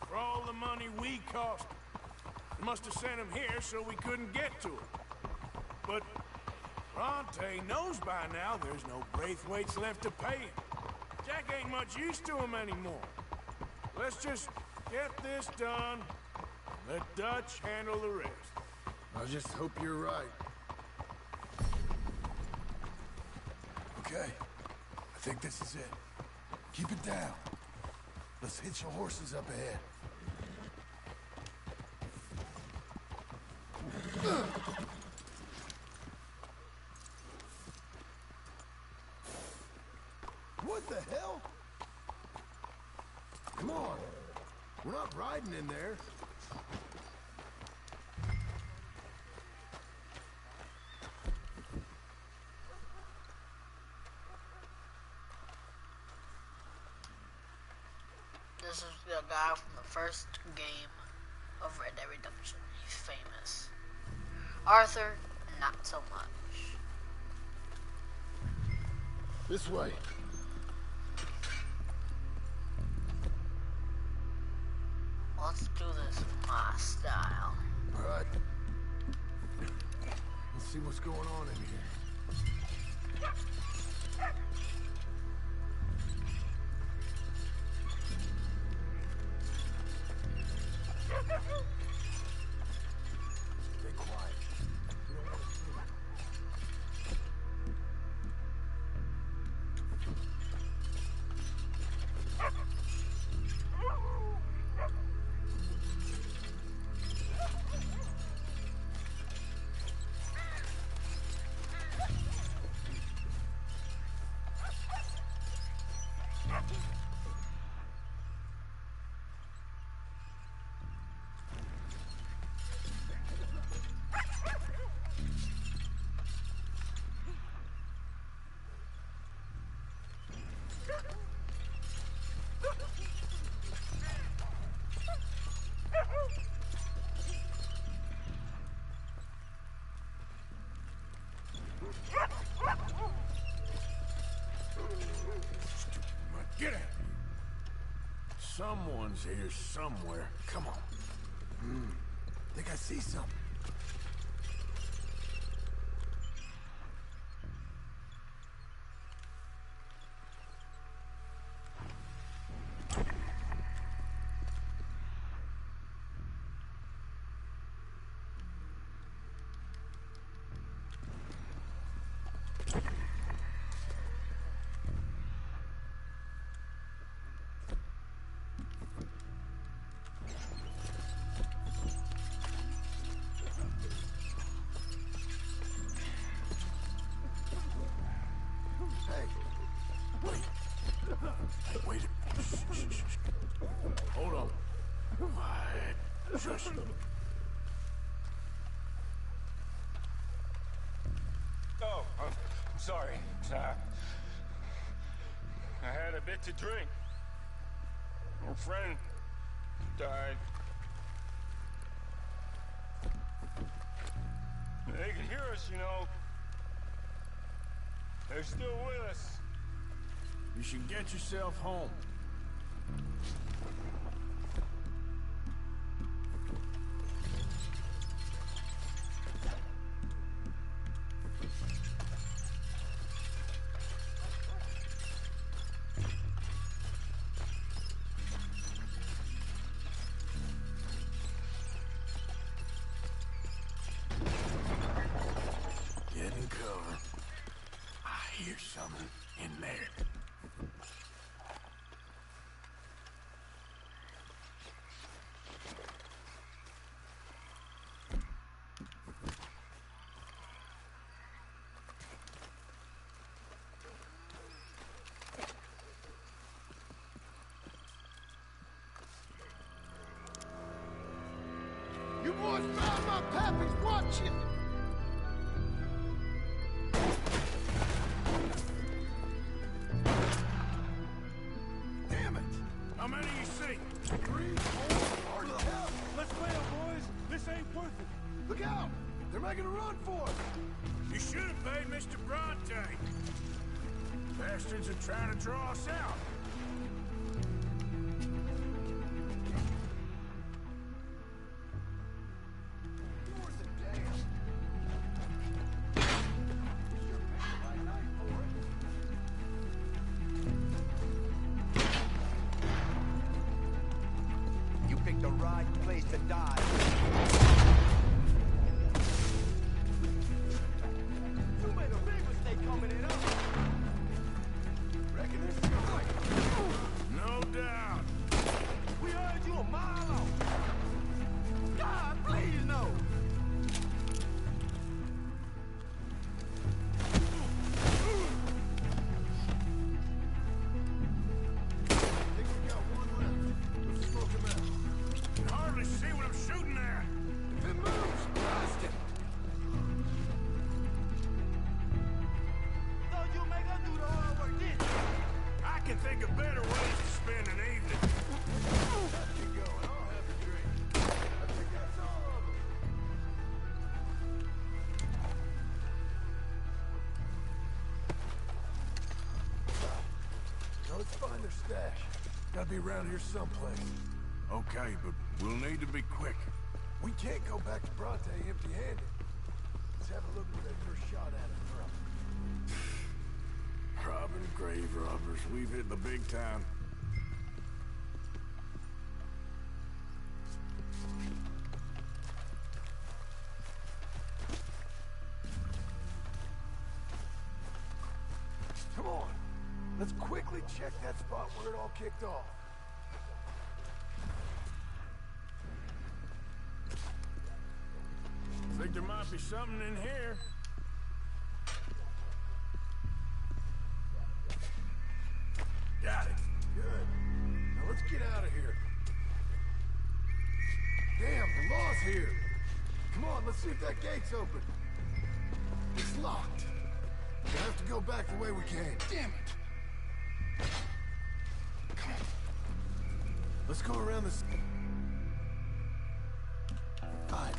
For all the money we cost him. They must have sent him here so we couldn't get to him. But Bronte knows by now there's no Braithwaites left to pay him. Jack ain't much use to him anymore. Let's just get this done, and let Dutch handle the rest. I just hope you're right. Okay, I think this is it. Keep it down. Let's hitch your horses up ahead. What the hell? Come on. We're not riding in there. This is the guy from the first game of Red Dead Redemption. He's famous. Arthur, not so much. This way. Let's do this my style. All right. Let's see what's going on in here. Stay quiet. We don't want to see it. Get out! Someone's here somewhere. Come on. Think I see something. Wait. Shh. Hold on. Just... Oh, I'm sorry. I had a bit to drink. Your friend died. They can hear us, you know. They're still with us. You should get yourself home. hear something in there. You boys found my pappy's watching! Damn it! How many you see? 3, 4, hard to tell. Let's bail, boys. This ain't worth it. Look out! They're making a run for us! You should have paid Mr. Bronte. Bastards are trying to draw us out. You picked the right place to die. You made a big mistake coming in up. Reckon this is right. No doubt. We heard you a mile off. God, please no. Think we got one left. Let's smoke him out. Can hardly see what I'm shooting at. If it moves, blast it! Thought you make us do the hard work, didn't you? I can think of better ways to spend an evening. Let's get going. I'll have a drink. I think that's all of them. Now let's find their stash. Gotta be around here someplace. Okay, but we'll need to be quick. We can't go back to Bronte empty-handed. Let's have a look at that first shot at him from. Robbing grave robbers. We've hit the big time. Come on. Let's quickly check that spot where it all kicked off. Think there might be something in here. Got it. Good. Now let's get out of here. Damn, the law's here. Come on, let's see if that gate's open. It's locked. We'll have to go back the way we came. Damn it. Come on. Let's go around this. Fine.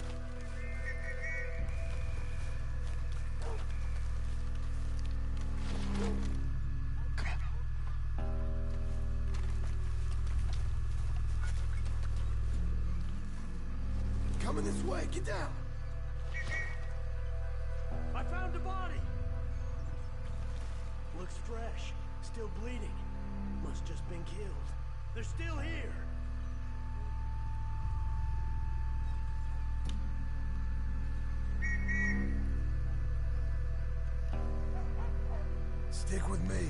Coming this way, get down! I found the body! Looks fresh. Still bleeding. Must just been killed. They're still here! Stick with me.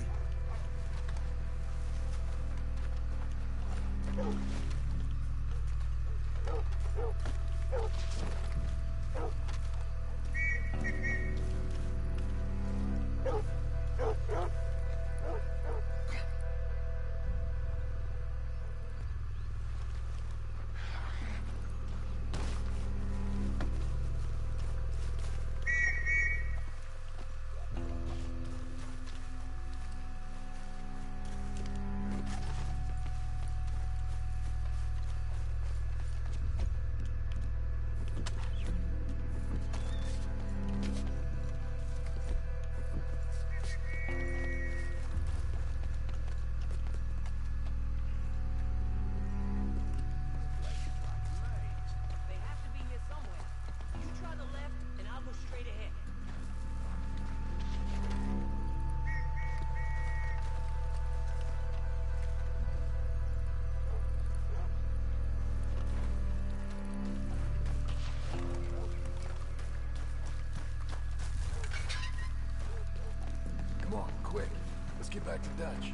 Come on, quick. Let's get back to Dutch.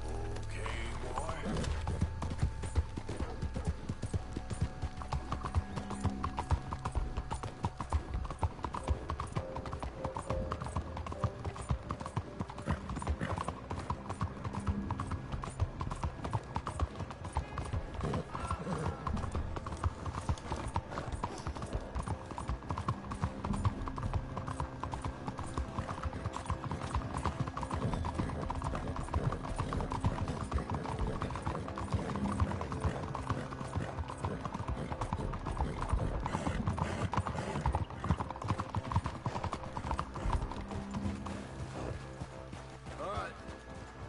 Okay, boy.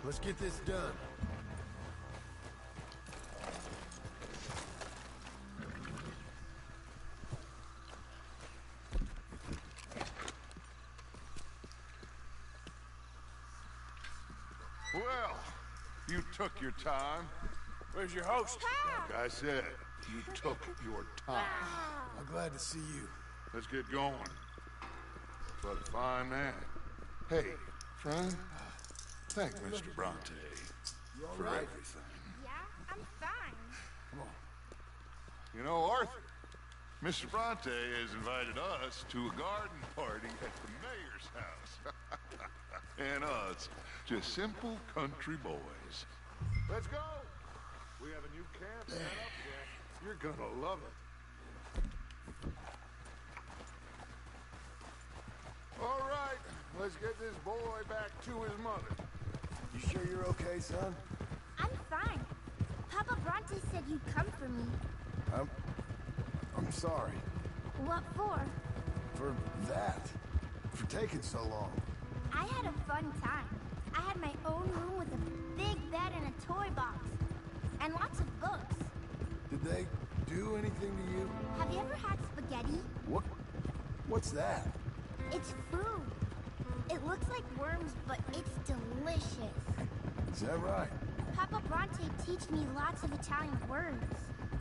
Let's get this done. Well, you took your time. Where's your host? Like I said, you took your time. I'm glad to see you. Let's get going. What a fine man. Hey, friend, thank Mr. Bronte for everything. Yeah, I'm fine. Come on. You know, Arthur, Mr. Bronte has invited us to a garden party at the mayor's house. And us, just simple country boys. Let's go! We have a new camp set up, Jack. You're gonna love it. All right, let's get this boy back to his mother. You sure you're okay, son? I'm fine. Papa Bronte said you'd come for me. I'm sorry. What for? For that. For taking so long. I had a fun time. I had my own room with a big bed and a toy box. And lots of books. Did they do anything to you? Have you ever had spaghetti? What's that? It's food. It looks like worms, but it's delicious. Is that right? Papa Bronte teach me lots of Italian words.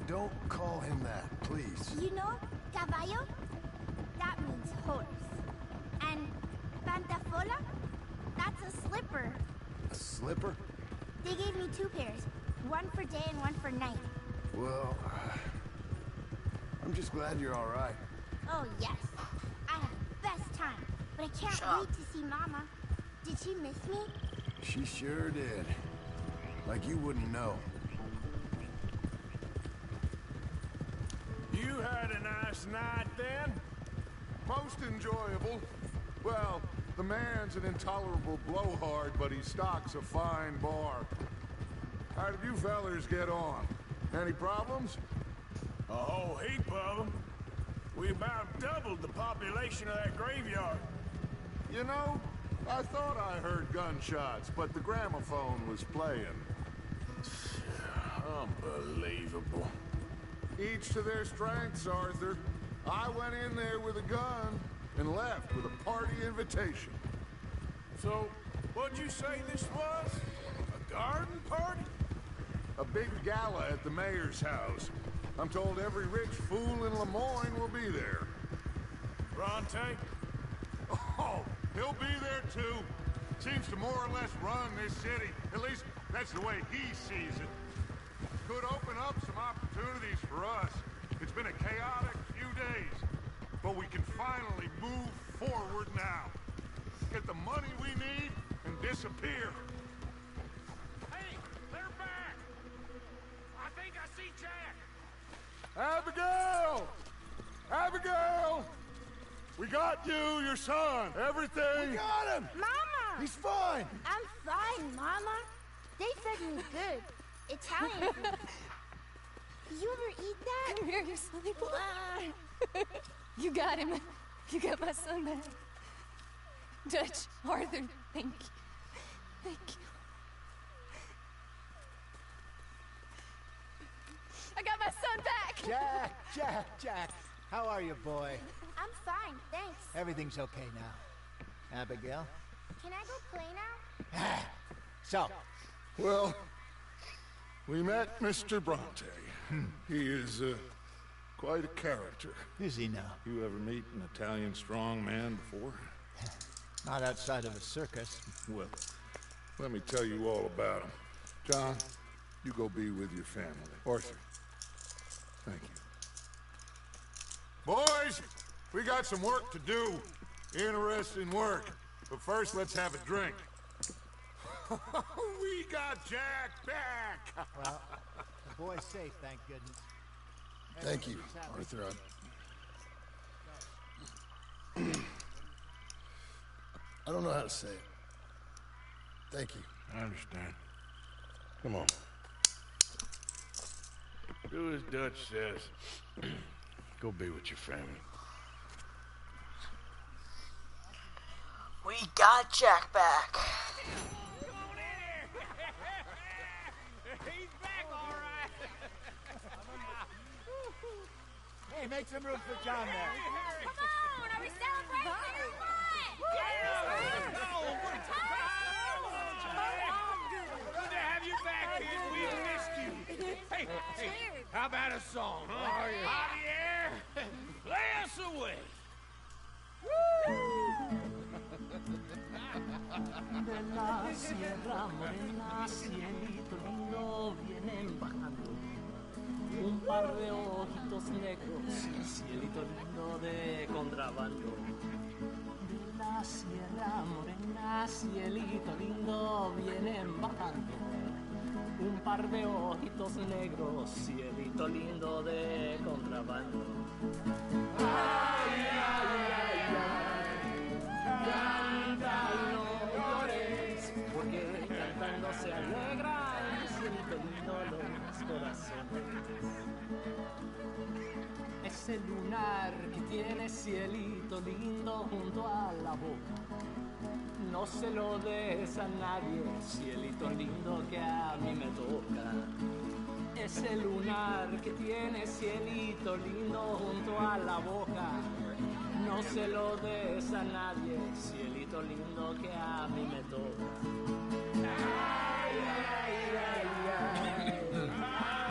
Don't call him that, please. You know, caballo? That means horse. And pantafola? That's a slipper. A slipper? They gave me 2 pairs. One for day and one for night. Well, I'm just glad you're all right. Oh, yes. I had the best time. But I can't wait to see Mama. Did she miss me? She sure did. Like you wouldn't know. You had a nice night then? Most enjoyable. Well, the man's an intolerable blowhard, but he stocks a fine bar. How did you fellers get on? Any problems? A whole heap of them. We about doubled the population of that graveyard. You know, I thought I heard gunshots, but the gramophone was playing. Unbelievable. Each to their strengths, Arthur. I went in there with a gun and left with a party invitation. So, what'd you say this was? A garden party? A big gala at the mayor's house. I'm told every rich fool in Lemoyne will be there. Bronte? Oh, he'll be there too. Seems to more or less run this city. At least, that's the way he sees it. Could open up some opportunities for us. It's been a chaotic few days, but we can finally move forward now. Get the money we need and disappear. Hey, they're back! I think I see Jack! Abigail! Abigail! We got you, your son, everything! We got him! Mama! He's fine! I'm fine, Mama. They fed me good. Italian food. Did you ever eat that? Come here, you silly boy. You got him. You got my son back. Dutch, Arthur, thank you. Thank you. I got my son back! Jack, how are you, boy? I'm fine, thanks. Everything's okay now. Abigail? Can I go play now? So? Well, we met Mr. Bronte. He is, quite a character. Is he now? You ever meet an Italian strong man before? Not outside of a circus. Well, let me tell you all about him. John, you go be with your family. Arthur, thank you. Boys, we got some work to do. Interesting work. But first, let's have a drink. We got Jack back! Well, the boy's safe, thank goodness. Thank you, Arthur. I don't know how to say it. Thank you. I understand. Come on. Do as Dutch says. Go be with your family. We got Jack back. He's back, all right. Hey, make some room for John there. Come on, are we celebrating or what? Good to have you back, kid. We missed you. Hey, how about a song, huh? Javier, play us away. De la sierra morena, cielito lindo, vienen bajando un par de ojitos negros, cielito lindo de contrabando. De la sierra morena, cielito lindo, vienen bajando un par de ojitos negros, cielito lindo de contrabando. Ay, ay, ay, ay. Canta y no llores, porque cantando se alegran, cielito lindo los corazones. Ese lunar que tiene cielito lindo junto a la boca, no se lo des a nadie, cielito lindo que a mí me toca. Ese lunar que tiene cielito lindo junto a la boca, no se lo des a nadie, cielito lindo que a mí me toca. Ay, ay, ay, ay.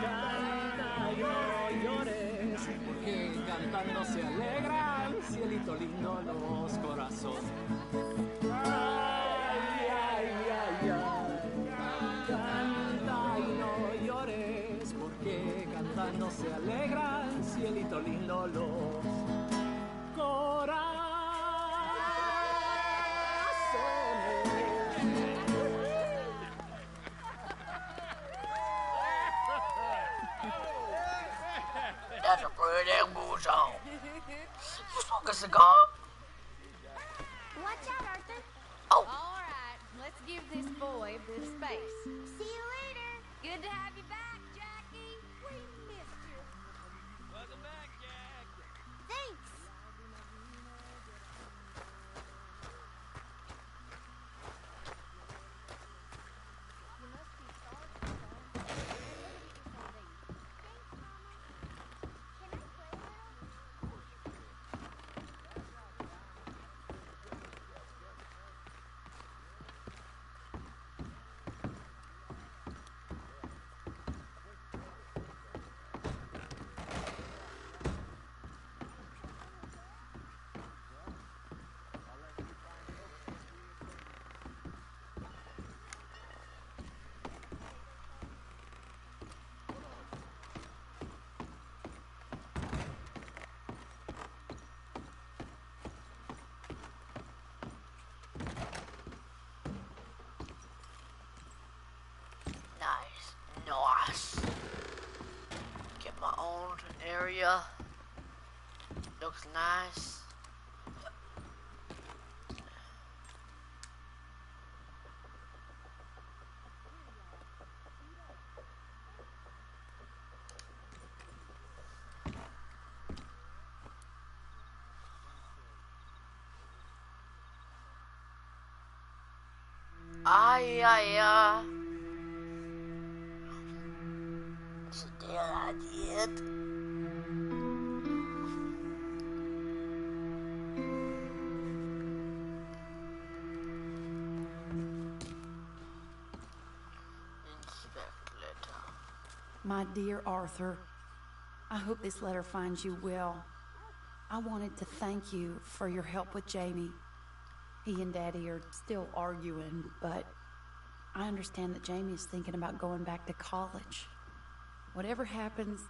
Canta y no llores, porque cantando se alegran, cielito lindo los corazones. Ay, ay, ay, ay. Canta y no llores, porque cantando se alegran, cielito lindo los corazones. That's a pretty cool song. You smoke a cigar? Watch out, Arthur. Oh. All right, let's give this boy a bit of space. See you later. Good to have you back, Jackie. We missed you. Welcome back, Jack. Thanks. Nice. Get my own area. Looks nice. Ay, ay, ay. Still I did. My dear Arthur, I hope this letter finds you well. I wanted to thank you for your help with Jamie. He and Daddy are still arguing, but I understand that Jamie is thinking about going back to college. Whatever happens,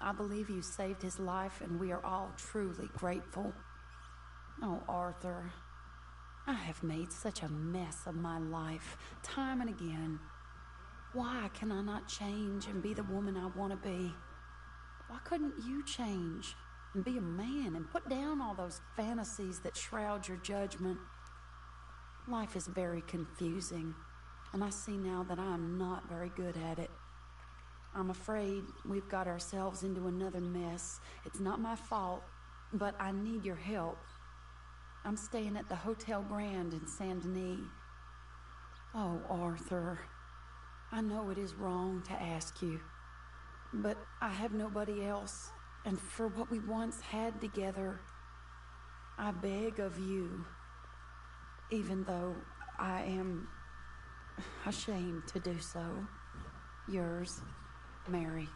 I believe you saved his life, and we are all truly grateful. Oh, Arthur, I have made such a mess of my life, time and again. Why can I not change and be the woman I want to be? Why couldn't you change and be a man and put down all those fantasies that shroud your judgment? Life is very confusing, and I see now that I am not very good at it. I'm afraid we've got ourselves into another mess. It's not my fault, but I need your help. I'm staying at the Hotel Grand in Saint Denis. Oh, Arthur, I know it is wrong to ask you, but I have nobody else, and for what we once had together, I beg of you, even though I am ashamed to do so. Yours, Mary.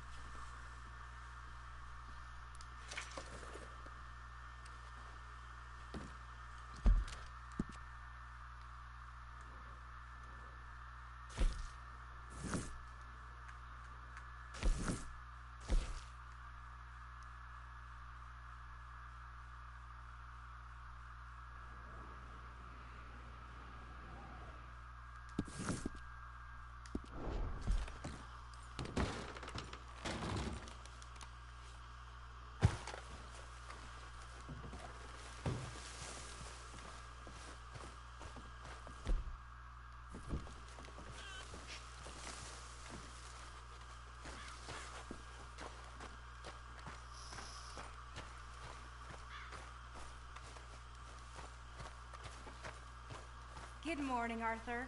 Good morning, Arthur.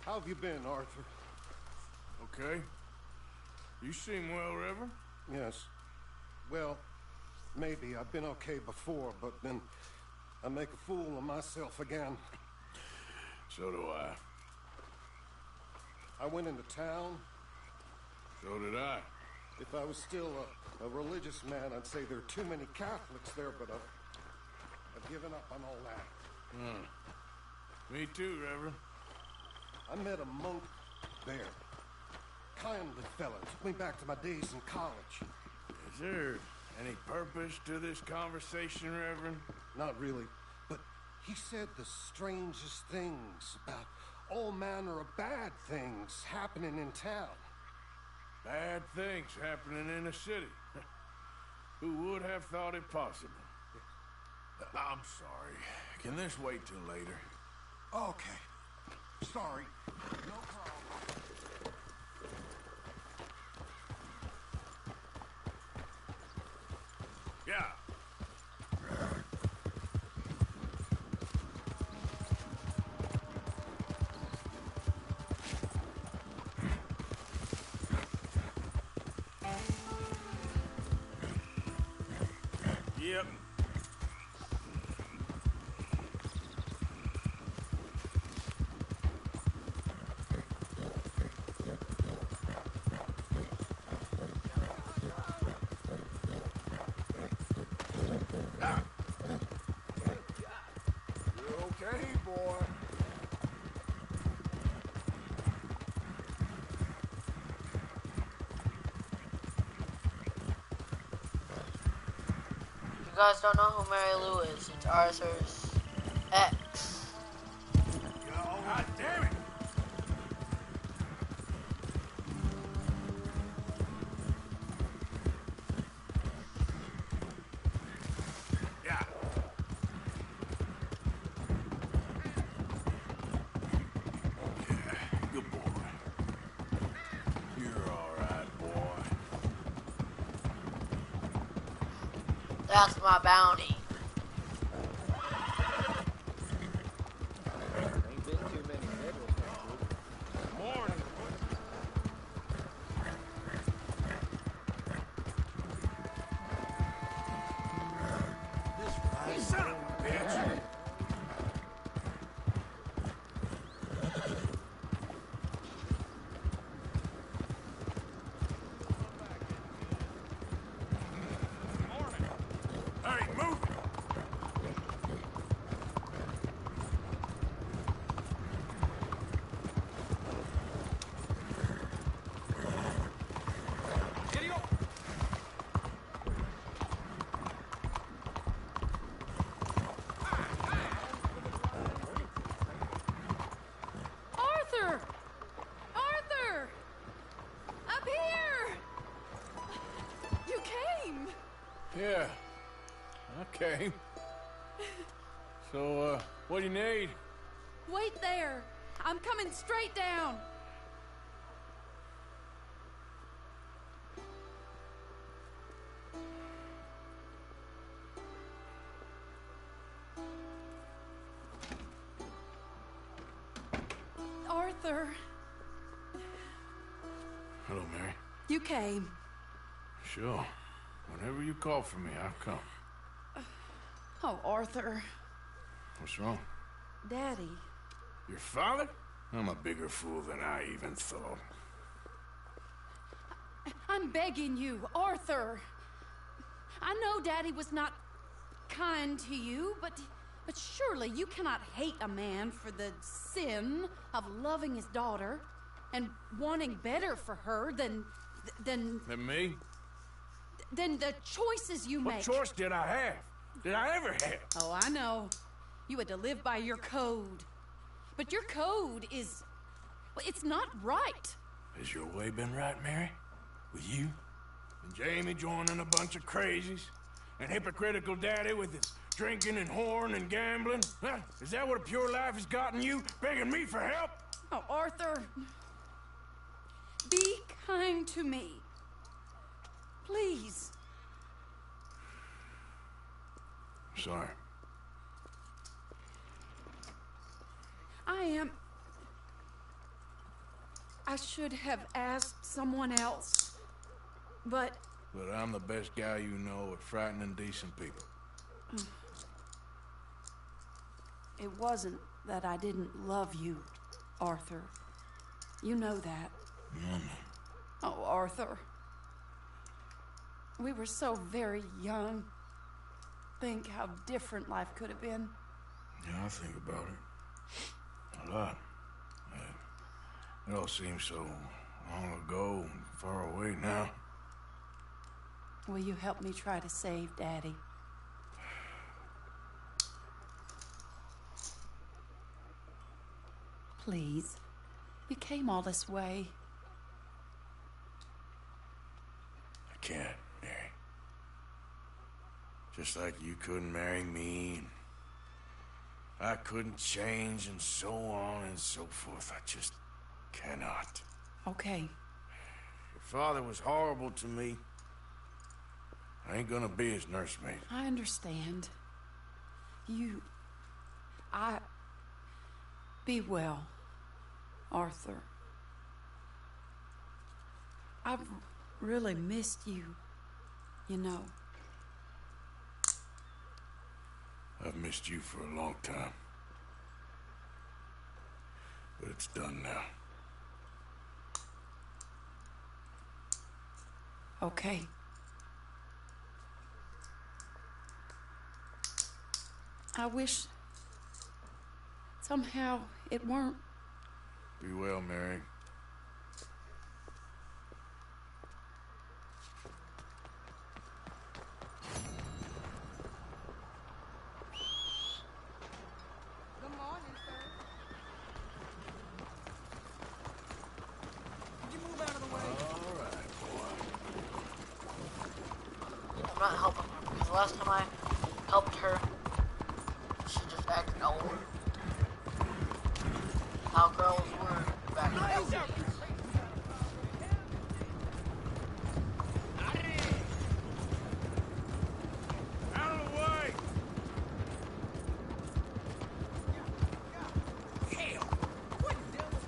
How have you been, Arthur? Okay. You seem well, Reverend. Yes. Well, maybe. I've been okay before, but then I make a fool of myself again. So do I. I went into town. So did I. If I was still a religious man, I'd say there are too many Catholics there, but I've given up on all that. Me too, Reverend. I met a monk there. Kindly fella, took me back to my days in college. Is there any purpose to this conversation, Reverend? Not really, but he said the strangest things about all manner of bad things happening in town. Bad things happening in a city. Who would have thought it possible? I'm sorry. Can this wait till later? Okay. Sorry. No problem. Yeah. Yep. Okay, boy. You guys don't know who Mary Lou is. It's Arthur's ex. God damn it! Yeah. Good boy. You're all right, boy. That's my bounty. Ain't been too many medals, Yeah. Okay. So, what do you need? Wait there. I'm coming straight down. Arthur, Hello, Mary. you came. Sure. Whenever you call for me, I'll come. Oh, Arthur. What's wrong? Daddy. Your father? I'm a bigger fool than I even thought. I'm begging you, Arthur. I know Daddy was not kind to you, but surely you cannot hate a man for the sin of loving his daughter and wanting better for her than Than me? than the choices you What make. choice did I have? Did I ever have? Oh, I know. You had to live by your code. But your code is... well, it's not right. Has your way been right, Mary? With you? And Jamie joining a bunch of crazies? And hypocritical daddy with his drinking and whoring and gambling? Huh? Is that what a pure life has gotten you? Begging me for help? Oh, Arthur. Be kind to me. Please. Sorry. I should have asked someone else, but... But I'm the best guy you know at frightening decent people. It wasn't that I didn't love you, Arthur. You know that. Oh, Arthur. We were so very young. Think how different life could have been. Yeah, I think about it. A lot. It all seems so long ago and far away now. Will you help me try to save Daddy? Please. You came all this way. I can't, Mary. Just like you couldn't marry me, and I couldn't change, and so on and so forth. I just cannot. Okay. Your father was horrible to me. I ain't gonna be his nursemaid. I understand. Be well, Arthur. I've really missed you, you know. I've missed you for a long time. But it's done now. Okay. I wish somehow it weren't. Be well, Mary. Good morning, sir. Could you move out of the way? All right, boy. I'm not helping her because the last time I helped her, she just acted old. How girls were back then. Out of the way! Hell! What the devil?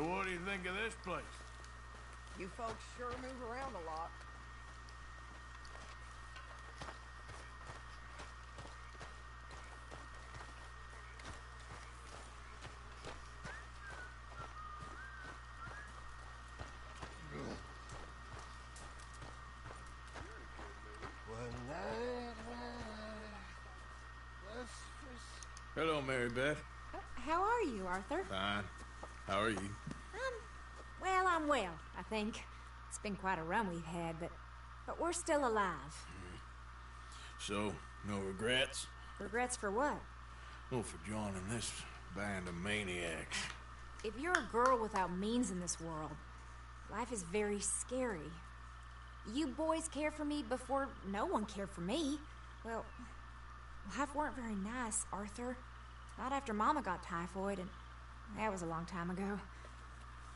So what do you think of this place? You folks sure move around a lot. Hello, Mary Beth. How are you, Arthur? Fine. How are you? Well, I'm well, I think. It's been quite a run we've had, but we're still alive. So, no regrets? Regrets for what? Oh, for joining this band of maniacs. If you're a girl without means in this world, life is very scary. You boys cared for me before no one cared for me. Well, life weren't very nice, Arthur. Not after Mama got typhoid, and that was a long time ago.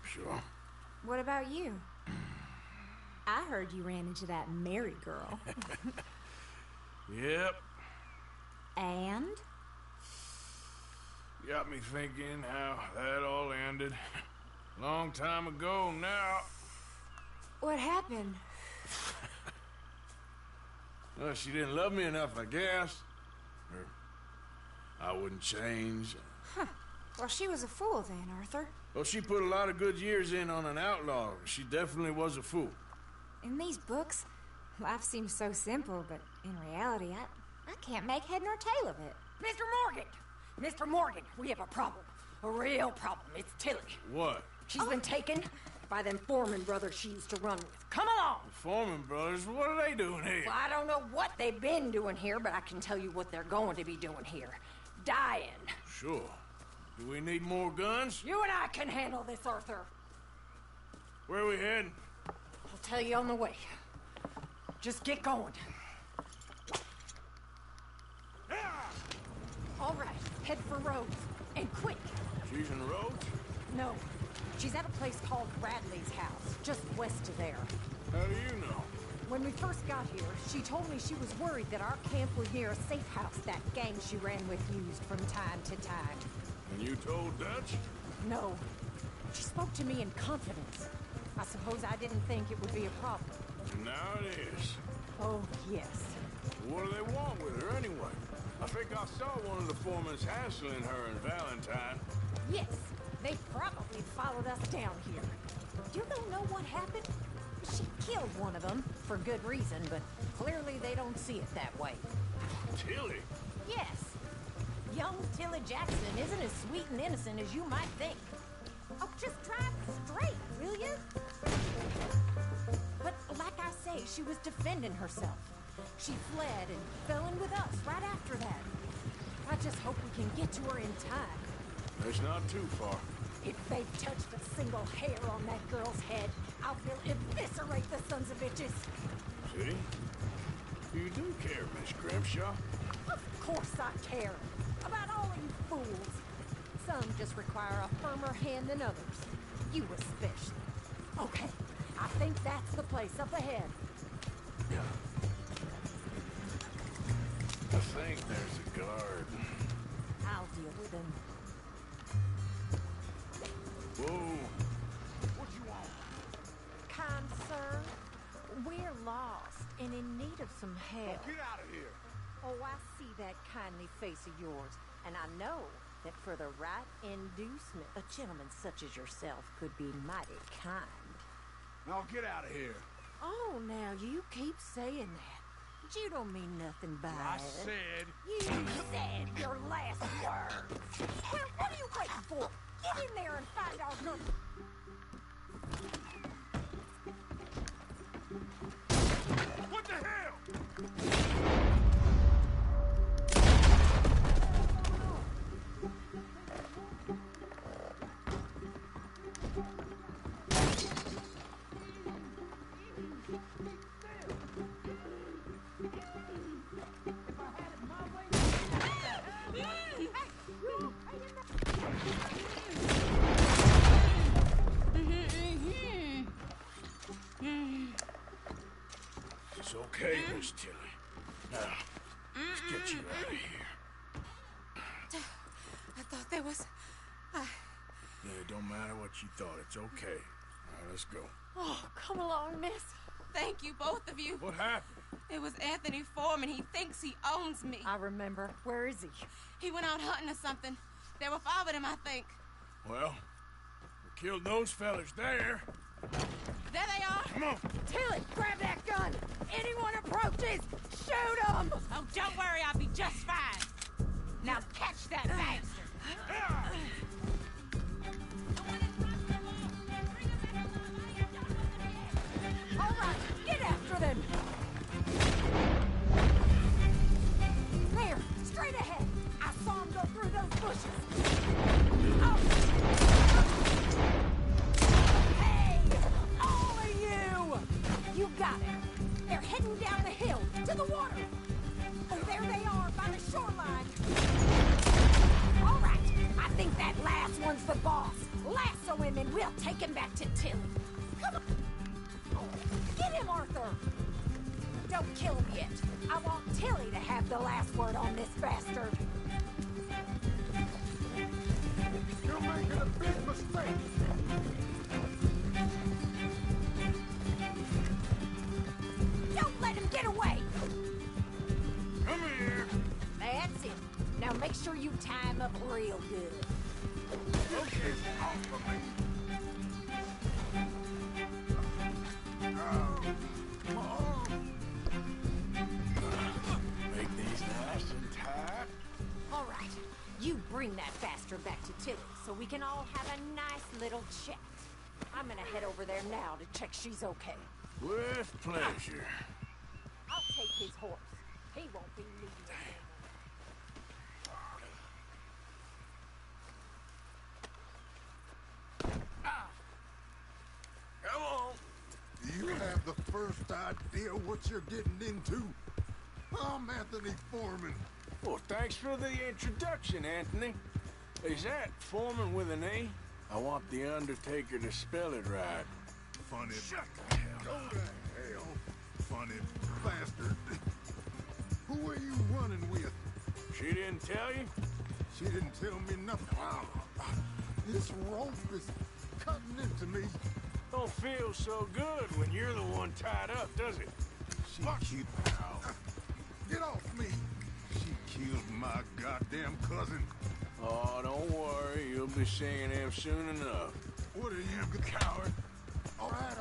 Sure. What about you? I heard you ran into that Mary girl. Yep. And? Got me thinking how that all ended. Long time ago now. What happened? Well, she didn't love me enough, I guess. Or I wouldn't change. Huh. Well, she was a fool then, Arthur. Well, she put a lot of good years in on an outlaw. She definitely was a fool. In these books, life seems so simple, but in reality, I can't make head nor tail of it. Mr. Morgan! Mr. Morgan, we have a problem. A real problem. It's Tilly. What? She's been taken by them Foreman brothers she used to run with. Come along! The Foreman brothers? What are they doing here? Well, I don't know what they've been doing here, but I can tell you what they're going to be doing here. Dying. Sure. Do we need more guns? You and I can handle this, Arthur. Where are we heading? I'll tell you on the way. Just get going. All right, head for Rhodes, and quick. She's in Rhodes? No, she's at a place called Bradley's house, just west of there. How do you know? When we first got here, she told me she was worried that our camp was near a safe house that gang she ran with used from time to time. And you told Dutch? No. She spoke to me in confidence. I suppose I didn't think it would be a problem. And now it is. Oh, yes. What do they want with her anyway? I think I saw one of the foremans hassling her and Valentine. Yes, they probably followed us down here. You don't know what happened? She killed one of them, for good reason, but clearly they don't see it that way. Tilly? Yes. Young Tilly Jackson isn't as sweet and innocent as you might think. Oh, just drive straight, will you? But like I say, she was defending herself. She fled and fell in with us right after that. I just hope we can get to her in time. It's not too far. If they've touched a single hair on that girl's head, I will eviscerate the sons of bitches. See? You do care, Miss Grimshaw. Of course I care. About all of you fools. Some just require a firmer hand than others. You especially. Okay, I think that's the place up ahead. Yeah. I think there's a guard. I'll deal with him. Whoa. What you want? Kind sir, we're lost and in need of some help. Get out of here. Oh, I see that kindly face of yours, and I know that for the right inducement, a gentleman such as yourself could be mighty kind. Now get out of here. Oh, now you keep saying that. But you don't mean nothing by I it. said... You said your last words. Well, what are you waiting for? Get in there and find our gun. What the hell? It's okay, Miss Tilly. Now, let's get you out of here. I thought there was... Yeah, it don't matter what you thought. It's okay. All right, let's go. Oh, come along, miss. Thank you, both of you. What happened? It was Anthony Foreman. He thinks he owns me. I remember. Where is he? He went out hunting or something. There were 5 of them, I think. Well, we killed those fellas there. There they are. Come on. Tilly, grab that gun. Anyone approaches, shoot them. Oh, don't worry. I'll be just fine. Now catch that bastard. All right, get after them. There, straight ahead. I saw him go through those bushes. Oh. Hey, all of you! You got it. They're heading down the hill to the water. Oh, there they are by the shoreline. All right, I think that last one's the boss. Lasso him and we'll take him back to Tilly. Come on. Get him, Arthur! Don't kill him yet. I want Tilly to have the last word on this bastard. You're making a big mistake. Don't let him get away! Come here. That's it. Now make sure you tie him up real good. Okay, off of me. Make these nice and tight. All right, you bring that bastard back to Tilly so we can all have a nice little chat. I'm gonna head over there now to check she's okay. With pleasure. I'll take his horse. He won't be leaving us. Come on. Do you have the first idea what you're getting into? I'm Anthony Foreman. Well, thanks for the introduction, Anthony. Is that Foreman with an A? I want the Undertaker to spell it right. Funny. Shut the hell up. Go to hell, funny bastard. Who are you running with? She didn't tell you? She didn't tell me nothing. This rope is cutting into me. Don't feel so good when you're the one tied up, does it? She killed... Get off me! She killed my goddamn cousin. Oh, don't worry. You'll be seeing him soon enough. What are you, coward? All right,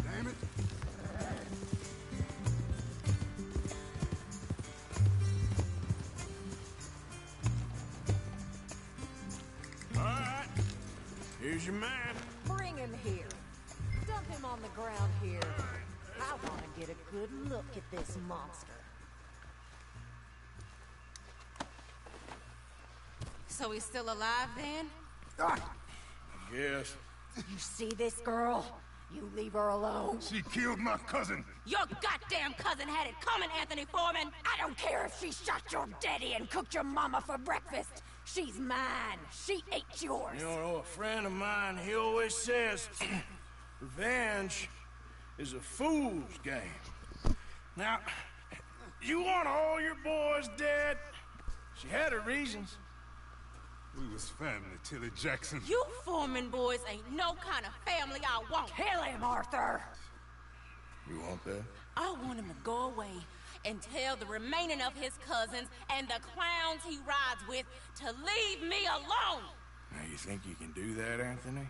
damn it. All right. Here's your man. Bring him here. Dump him on the ground here. I want to get a good look at this monster. So he's still alive then? I guess. You see this girl? You leave her alone. She killed my cousin. Your goddamn cousin had it coming, Anthony Foreman! I don't care if she shot your daddy and cooked your mama for breakfast. She's mine. She ate yours. You know, a friend of mine, he always says, revenge is a fool's game. Now, you want all your boys dead? She had her reasons. We was family, Tilly Jackson. You Foreman boys ain't no kind of family I want. Kill him, Arthur! You want that? I want him to go away and tell the remaining of his cousins and the clowns he rides with to leave me alone. Now, you think you can do that, Anthony?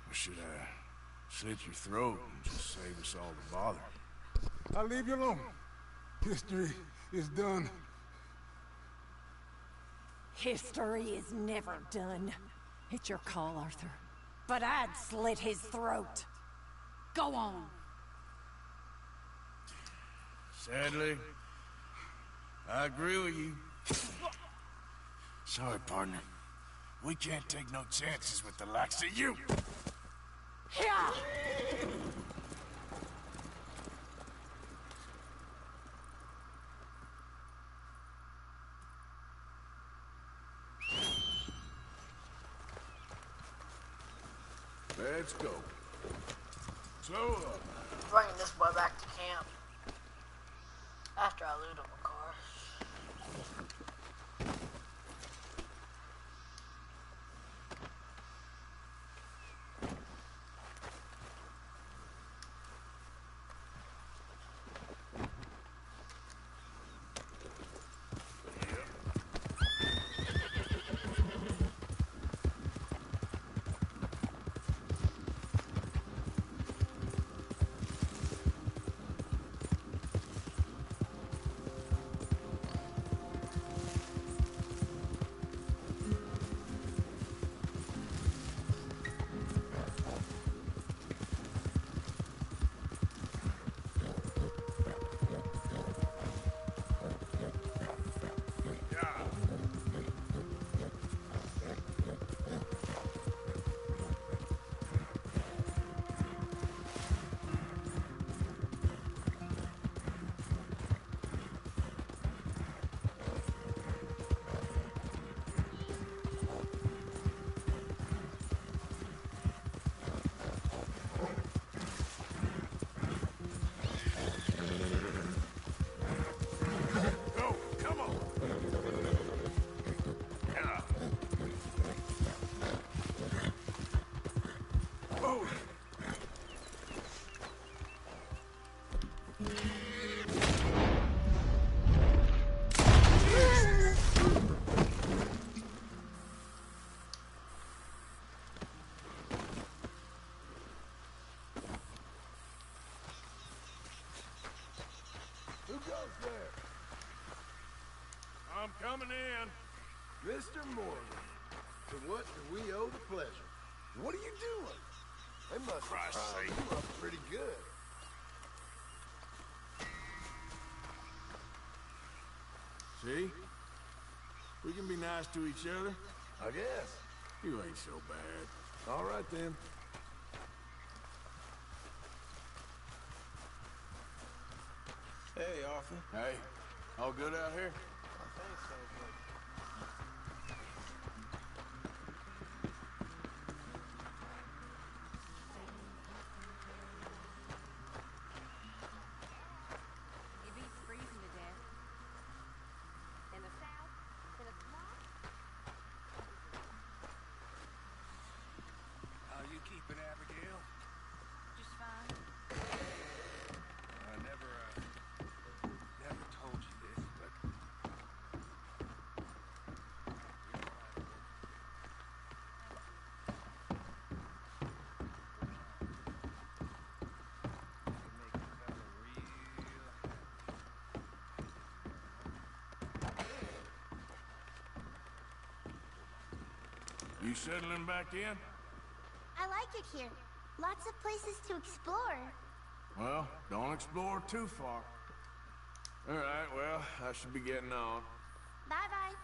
Or should I slit your throat and just save us all the bother? I'll leave you alone. History is done. History is never done. It's your call, Arthur. But I'd slit his throat. Go on. Sadly, I agree with you. Sorry, partner. We can't take no chances with the likes of you. Yeah! Let's go. So, Bringing this boy back to camp. After I loot him, of course. almost there. I'm coming in. Mr. Morgan, to what do we owe the pleasure? What are you doing? They must have riled you up pretty good. See? We can be nice to each other. I guess. You ain't so bad. All right, then. Hey, Arthur. Hey, all good out here? It beats freezing to death. In the south, in a swamp. How you keeping, Abigail? Just fine. I never told you this, but You settling back in? I like it here. Lots of places to explore. Well, don't explore too far. All right, well, I should be getting on. Bye-bye.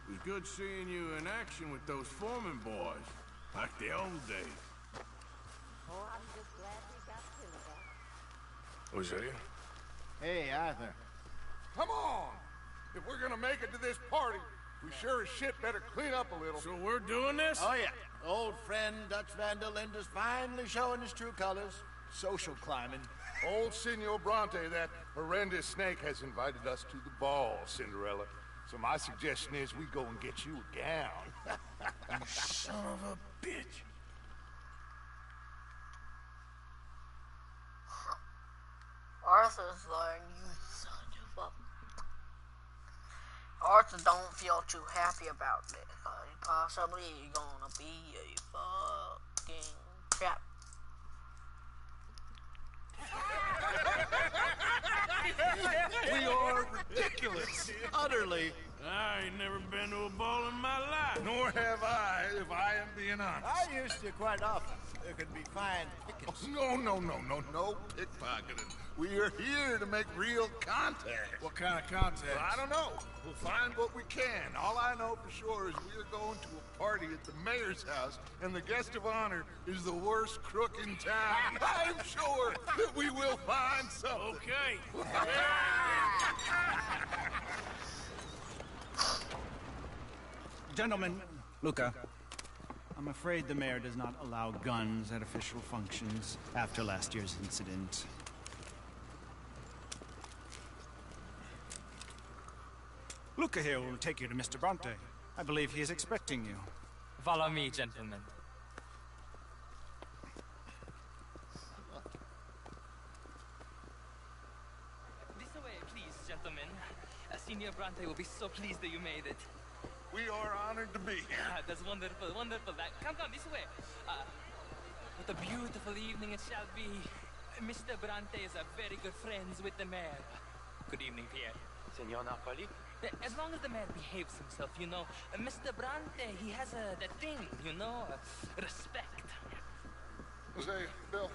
It was good seeing you in action with those Foreman boys, like the old days. Oh, I'm just glad we got through that. Was that you? Hey, Arthur. Come on! If we're gonna make it to this party, we sure as shit better clean up a little. So we're doing this? Oh, yeah. Old friend Dutch Van der Linde's finally showing his true colors. Social climbing. Old Senor Bronte, that horrendous snake, has invited us to the ball, Cinderella. So my suggestion is we go and get you a gown. You son of a bitch. Arthur's like, you son of a... Arthur don't feel too happy about this. Possibly gonna be a fucking trap. We are ridiculous. Utterly. I ain't never been to a ball in my life. Nor have I, if I am being honest. I used to quite often. There could be fine pickings. No pickpocketing. We are here to make real contact. What kind of contact? Well, I don't know. We'll find what we can. All I know for sure is we are going to a party at the mayor's house, and the guest of honor is the worst crook in town. I'm sure that we will find something. Okay. Gentlemen, Luca, I'm afraid the mayor does not allow guns at official functions after last year's incident. Luca here will take you to Mr. Bronte. I believe he is expecting you. Follow me, gentlemen. This way, please, gentlemen. Senior Bronte will be so pleased that you made it. We are honored to be here. That's wonderful, wonderful. Come, this way. What a beautiful evening it shall be. Mr. Bronte is a very good friends with the mayor. Good evening, Pierre. Senor Napoli? As long as the mayor behaves himself, you know. Mr. Bronte, he has that thing, you know, respect. Jose, Bill,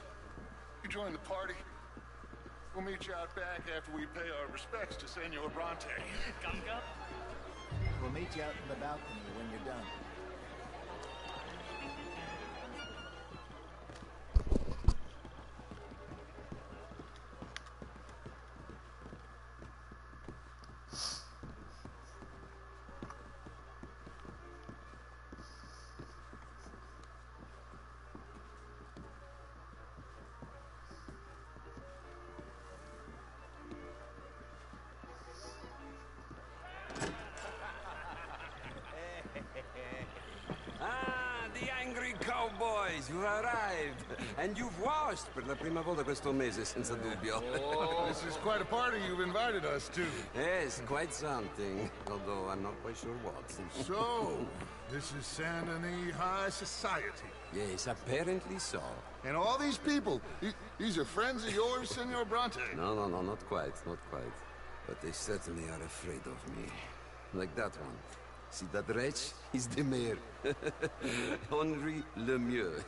you join the party. We'll meet you out back after we pay our respects to Senor Bronte. Come. We'll meet you out in the balcony when you're done. boys, you arrived. And you've washed per la prima volta questo mese, senza dubbio. Oh, this is quite a party you've invited us to. Yes, quite something. Although I'm not quite sure what. So, this is Saint Denis High Society. Yes, apparently so. And all these people, these are friends of yours, Senor Bronte? No, not quite, not quite. But they certainly are afraid of me. Like that one. See that wretch? He's the mayor. Henri Lemieux.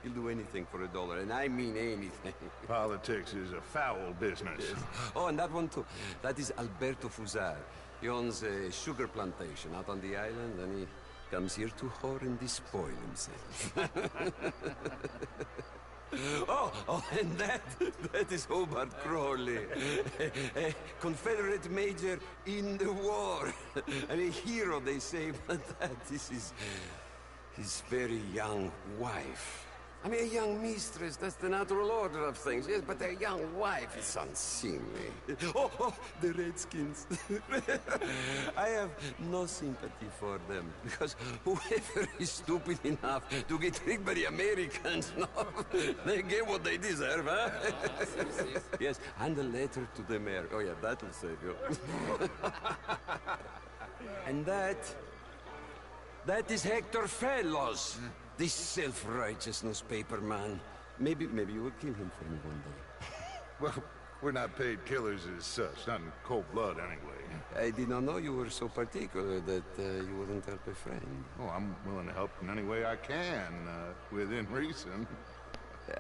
He'll do anything for $1, and I mean anything. Politics is a foul business. Yes. Oh, and that one too. That is Alberto Fusar. He owns a sugar plantation out on the island, and he comes here to whore and despoil himself. Oh, and that is Hobart Crawley, a Confederate major in the war, and a hero, they say, but that is his very young wife. I mean, a young mistress, that's the natural order of things, yes, but a young wife is unseemly. Oh, the Redskins. I have no sympathy for them, because whoever is stupid enough to get tricked by the Americans, no, they get what they deserve, huh? Yes, and a letter to the mayor. Oh, yeah, that'll save you. And that is Hector Fellows. This self-righteous newspaper man. Maybe you will kill him for me one day. Well, we're not paid killers as such, not in cold blood anyway. I did not know you were so particular that you wouldn't help a friend. Oh, I'm willing to help in any way I can, within reason.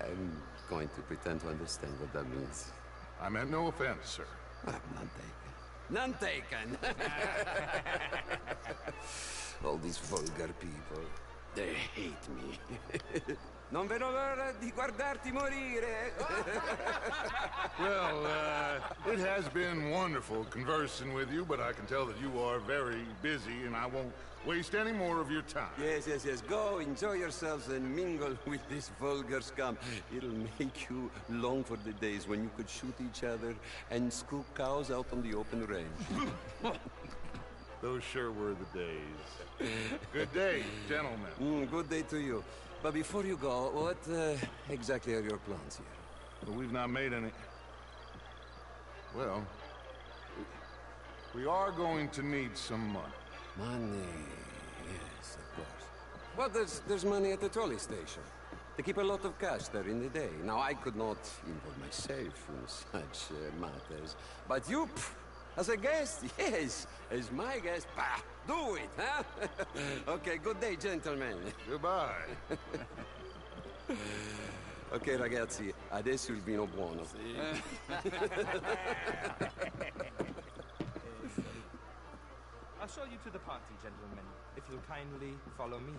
I'm going to pretend to understand what that means. I meant no offense, sir. None taken. All these vulgar people. They hate me. Non vedo l'ora di guardarti morire. Well, it has been wonderful conversing with you, but I can tell that you are very busy, and I won't waste any more of your time. Yes. Go, enjoy yourselves, and mingle with this vulgar scum. It'll make you long for the days when you could shoot each other and screw cows out on the open range. Those sure were the days. Good day, gentlemen. Good day to you. But before you go, what exactly are your plans here? Well, we've not made any... Well, we are going to need some money. Money, yes, of course. Well, there's money at the trolley station. They keep a lot of cash there in the day. Now, I could not involve myself in such matters. But you... As a guest, yes. As my guest, bah, do it, huh? Okay, good day, gentlemen. Goodbye. Ok, ragazzi, adesso il vino buono. I'll show you to the party, gentlemen, if you'll kindly follow me.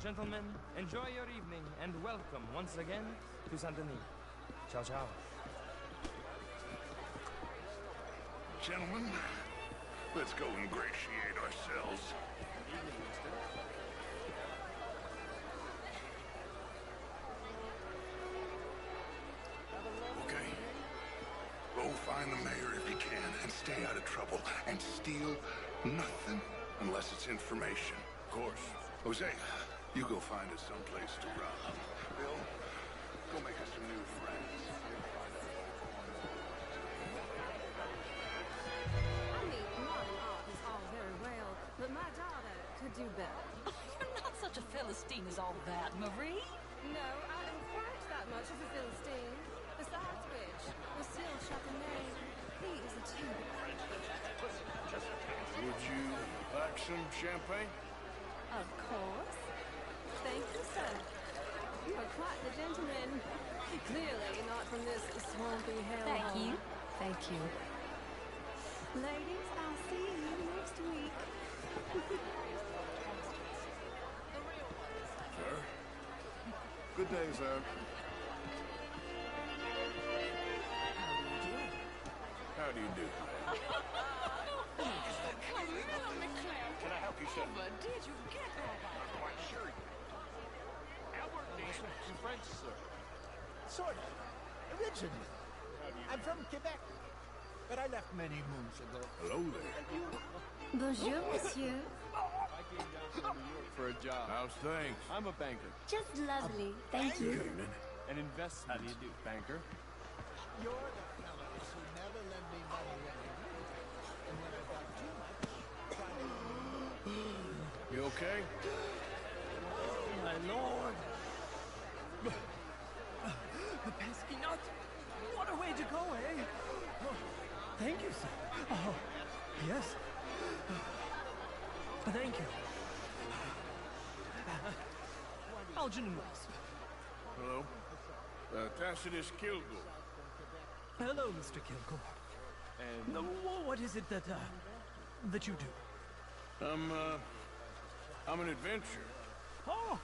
Gentlemen, enjoy your evening and welcome once again to Saint Denis. Ciao, ciao. Gentlemen, let's go ingratiate ourselves. Okay. Go find the mayor if you can and stay out of trouble and steal nothing unless it's information. Of course. Jose, you go find us someplace to rob. Bill, go make us some new friends. I mean, modern art is all very well, but my daughter could do better. You're not such a Philistine as all that, Marie. No, I am quite that much of a Philistine. Besides which, Lucille Chaponnay, he is a timber. Would you like some champagne? Of course. Thank you, sir. You are quite the gentleman. Clearly not from this swampy hell. Thank you. Thank you. Ladies, I'll see you next week. Sir? Good day, sir. How do you do? Camilla McClure. Can I help you, sir? But did you get all right? Why, sure. You French, sir? Sort of. Originally. I'm from Quebec, but I left many moons ago. Hello there. Bonjour, monsieur. I came down from New York for a job. How's things? I'm a banker. Just lovely. Thank you. An investment. How do you do, banker? You're the fellows who never lend me money when I need it. And when I've got too much, try to... You okay? My lord! The pesky nut! What a way to go, eh? Oh, thank you, sir. Oh, yes. Thank you. Algernon Weiss. Hello. Tacitus Kilgore. Hello, Mr. Kilgore. And what is it that you do? I'm an adventurer. Oh,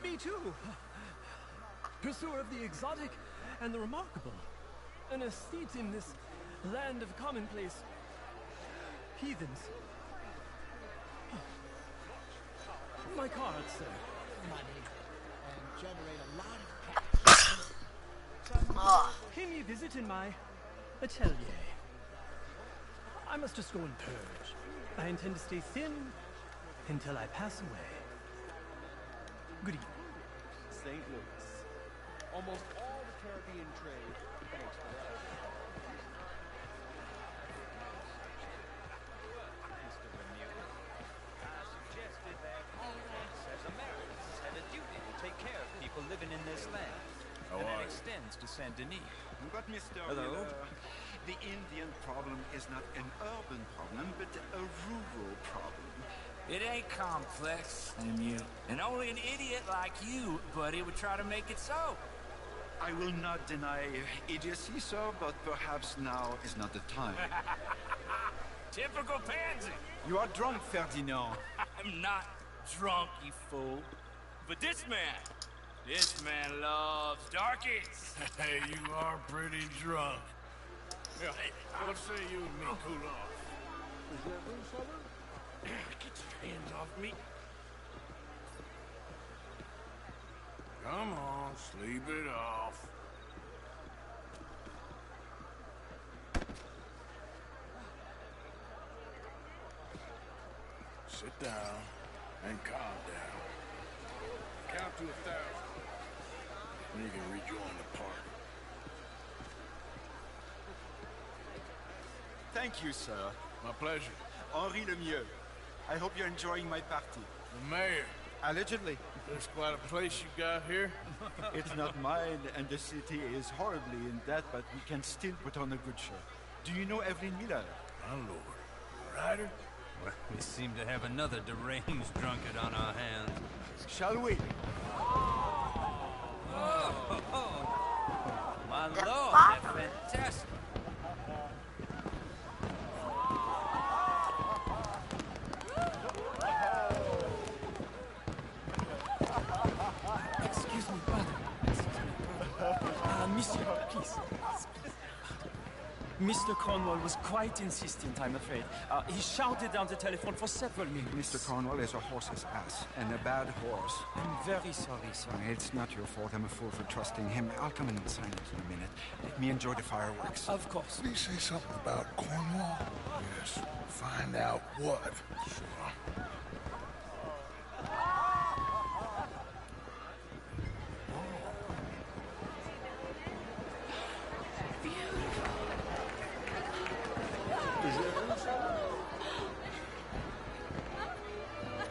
me too. Pursuer of the exotic and the remarkable. An aesthete in this land of commonplace heathens. My card, sir. money and generate a lot of cash. Pay me a visit in my atelier. I must just go and purge. I intend to stay thin until I pass away. Good evening. St. Louis. Almost all the Caribbean trade thanks to that. Mr. Lemieux, I suggested that Congress, as Americans, have a duty to take care of people living in this land. How and are that you? extends to Saint Denis. But Mr. Hello. Miller, the Indian problem is not an urban problem, but a rural problem. It ain't complex, Lemieux. And only an idiot like you, buddy, would try to make it so. I will not deny idiocy, sir, but perhaps now is not the time. Typical pansy. You are drunk, Ferdinand. I'm not drunk, you fool. But this man loves darkies. Hey, you are pretty drunk. Yeah, what say you and me cool off? Is that room somewhere? Get your hands off me. Come on, sleep it off. Sit down and calm down. Count to 1,000. Then you can rejoin the party. Thank you, sir. My pleasure. Henri Lemieux. I hope you're enjoying my party. The mayor. Allegedly. There's quite a place you got here. It's not mine, and the city is horribly in debt, but we can still put on a good show. Do you know Evelyn Miller? My lord. Ryder? Well, we seem to have another deranged drunkard on our hands. Shall we? Oh, my lord, that's fantastic. Excuse me, brother. Monsieur, please. Mr. Cornwall was quite insistent, I'm afraid. He shouted down the telephone for several minutes. Mr. Cornwall is a horse's ass, and a bad horse. I'm very sorry, sir. It's not your fault. I'm a fool for trusting him. I'll come in silence in a minute. Let me enjoy the fireworks. Of course. Did he say something about Cornwall? Yes. Find out what. Sure.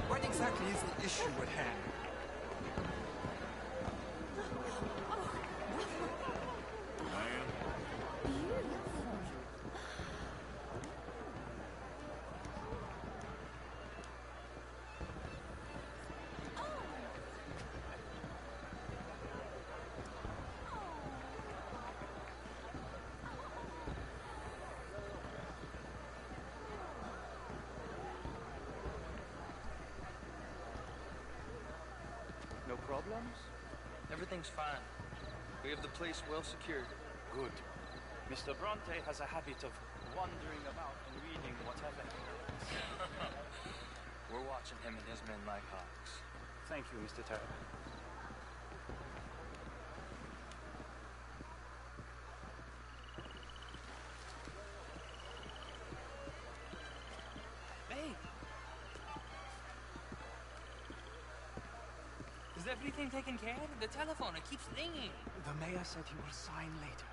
What exactly is the issue at hand? No problems? Everything's fine. We have the place well secured. Good. Mr. Bronte has a habit of wandering about and reading whatever he wants. We're watching him and his men like hawks. Thank you, Mr. Terry. Is everything taken care of? The telephone, it keeps ringing. The mayor said he will sign later.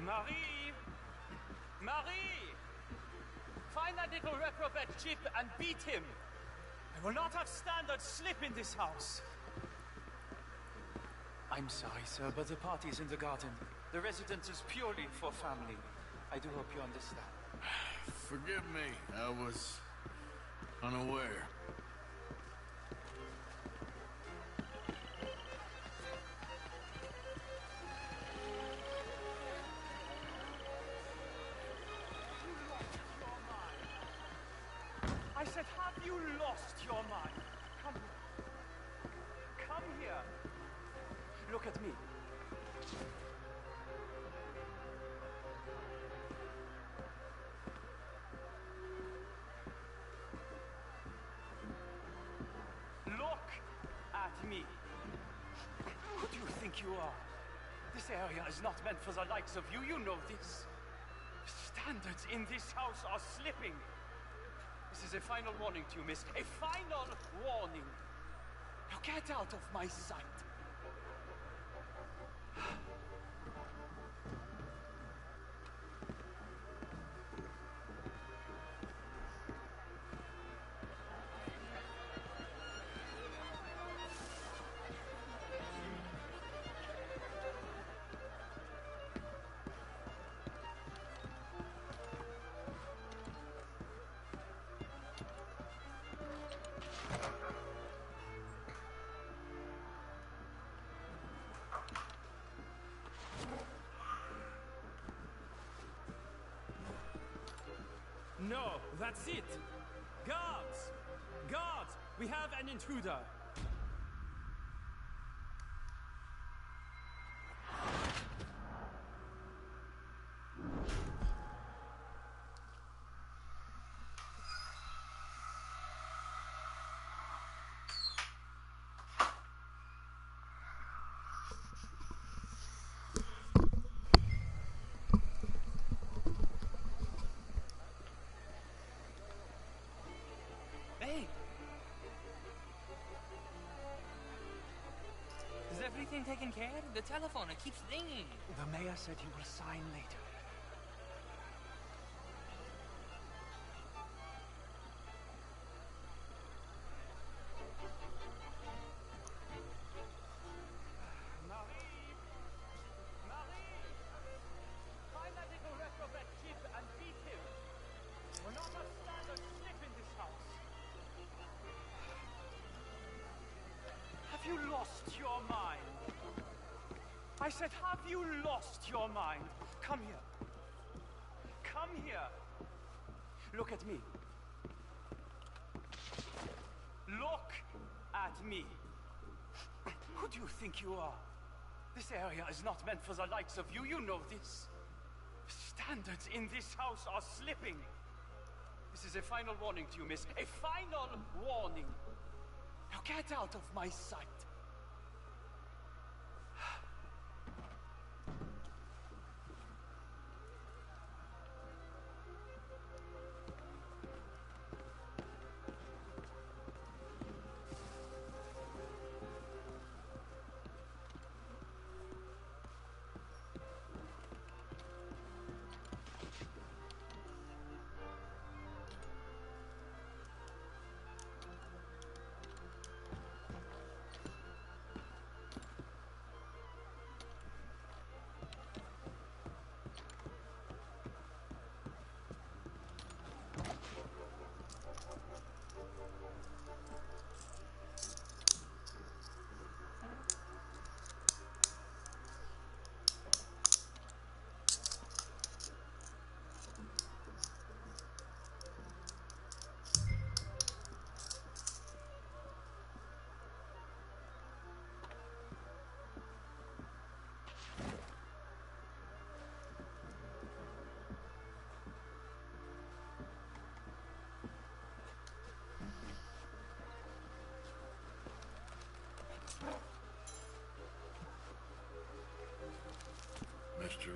Marie! Marie! Find that little reprobate Chip and beat him. I will not have standards slip in this house. I'm sorry, sir, but the party's in the garden. The residence is purely for family. I do hope you understand. Forgive me. I was unaware. I said, have you lost your mind? Come here. Come here. Look at me. Look at me. Who do you think you are? This area is not meant for the likes of you. You know this. Standards in this house are slipping. This is a final warning to you, miss. A final warning. Now get out of my sight. No, that's it. Guards! Guards! We have an intruder. Hey! Is everything taken care of? The telephone, it keeps ringing. The mayor said he will sign later. Find that little reprobate Chip and beat him. We're not a standard slip in this house. Have you lost your mind? I said, have you lost your mind? Come here. Come here. Look at me. Look at me. Who do you think you are? This area is not meant for the likes of you. You know this. Standards in this house are slipping. This is a final warning to you, miss. A final warning. Now get out of my sight.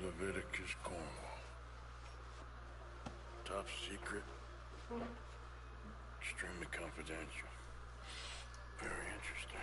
Leviticus Cornwall. Top secret. Extremely confidential. Very interesting.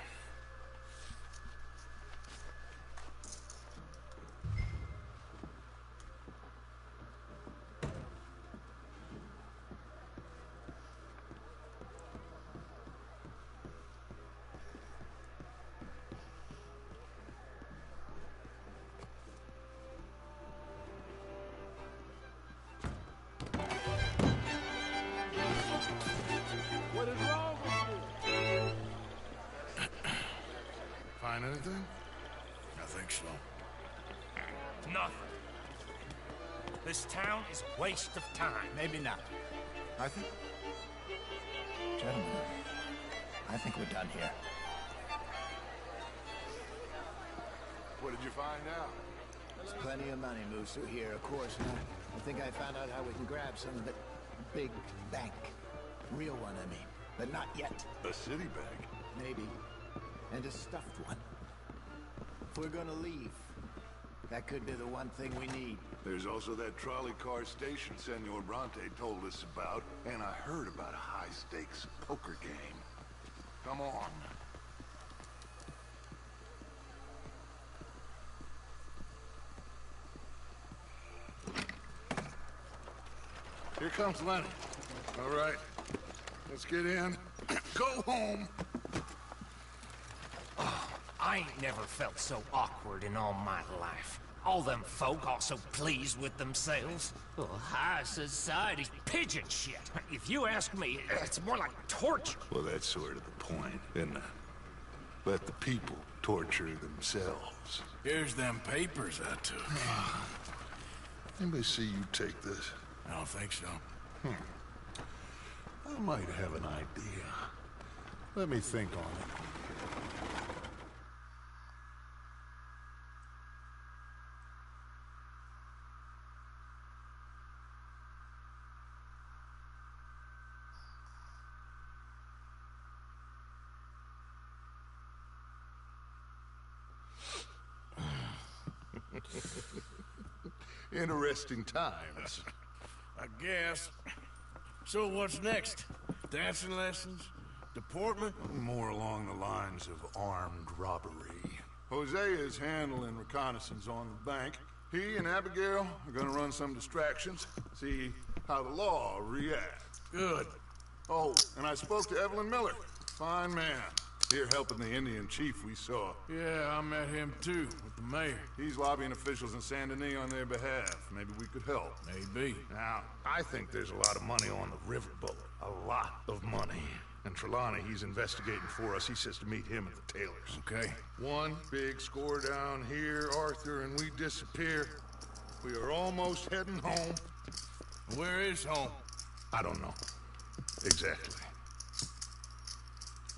What is wrong with you? Find anything? I think so. Nothing. This town is a waste of time. Maybe not. I think... Gentlemen, I think we're done here. What did you find out? There's plenty of money moves through here, of course, and I think I found out how we can grab some of it. Big bank. Real one, I mean. But not yet. A city bank? Maybe. And a stuffed one. If we're gonna leave, that could be the one thing we need. There's also that trolley car station Senor Bronte told us about, and I heard about a high-stakes poker game. Come on. Here comes Lenny. All right, let's get in. Go home. I ain't never felt so awkward in all my life. All them folk all so pleased with themselves. Oh, high society's pigeon shit. If you ask me, it's more like torture. Well, that's sort of the point, isn't it? Let the people torture themselves. Here's them papers I took. Anybody see you take this? I don't think so. I might have an idea. Let me think on it. Interesting times. I guess. So what's next? Dancing lessons? Deportment? More along the lines of armed robbery. Hosea is handling reconnaissance on the bank. He and Abigail are gonna run some distractions, see how the law reacts. Good. Oh, and I spoke to Evelyn Miller. Fine man. Here helping the Indian chief we saw. Yeah, I met him too, with the mayor. He's lobbying officials in Saint Denis on their behalf. Maybe we could help. Maybe. Now, I think there's a lot of money on the riverboat. A lot of money. And Trelawney, he's investigating for us. He says to meet him at the Taylors. Okay. One big score down here, Arthur, and we disappear. We are almost heading home. Where is home? I don't know. Exactly.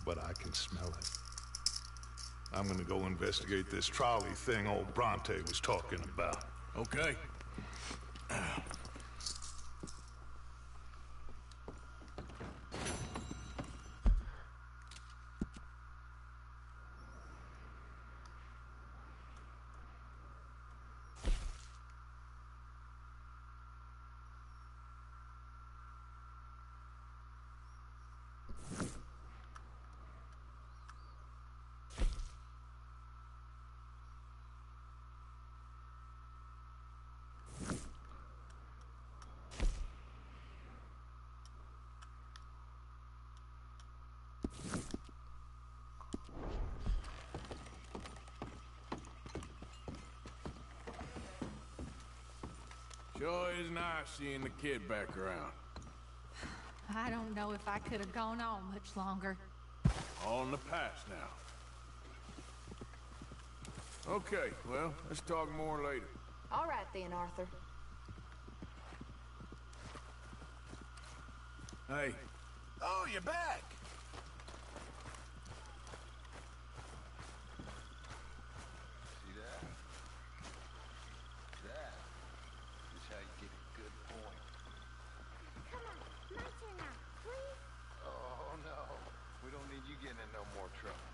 But I can smell it. I'm gonna go investigate this trolley thing old Bronte was talking about. Okay. Sure is nice seeing the kid back around. I don't know if I could have gone on much longer. All in the past now. Okay, well, let's talk more later. All right then, Arthur. Hey. Oh, you're back. See that? That is how you get a good point. Come on, my turn now, please. Oh, no. We don't need you getting in no more trouble.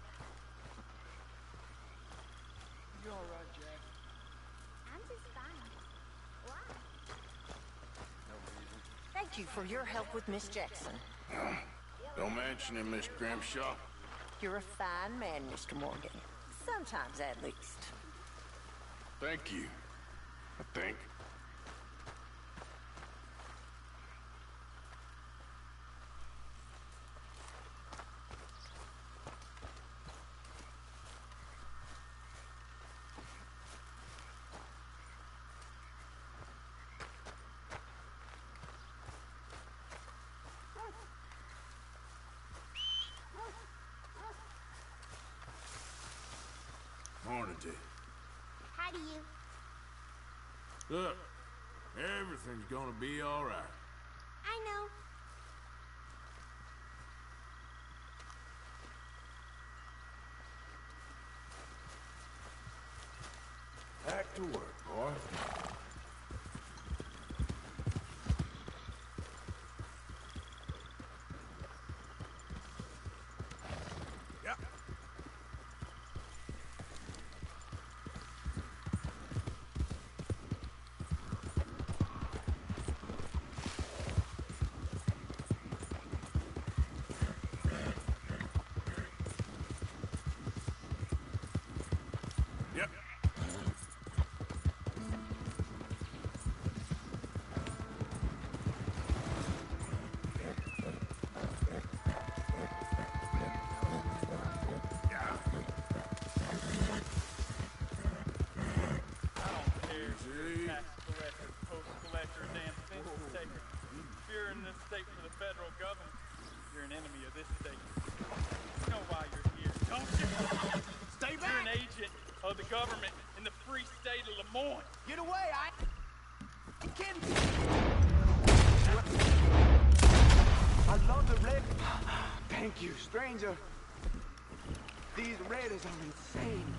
You all right, Jack? I'm just fine. you for your help with Miss Jackson. Don't mention it, Miss Grimshaw. You're a fine man, Mr. Morgan. Sometimes, at least. Thank you. I think. Morning to you. How do you? Look, everything's gonna be all right. I know. Back to work, boy. Government in the free state of Lemoyne. Get away, I'm kidding. I love the red. Thank you, stranger. These raiders are insane.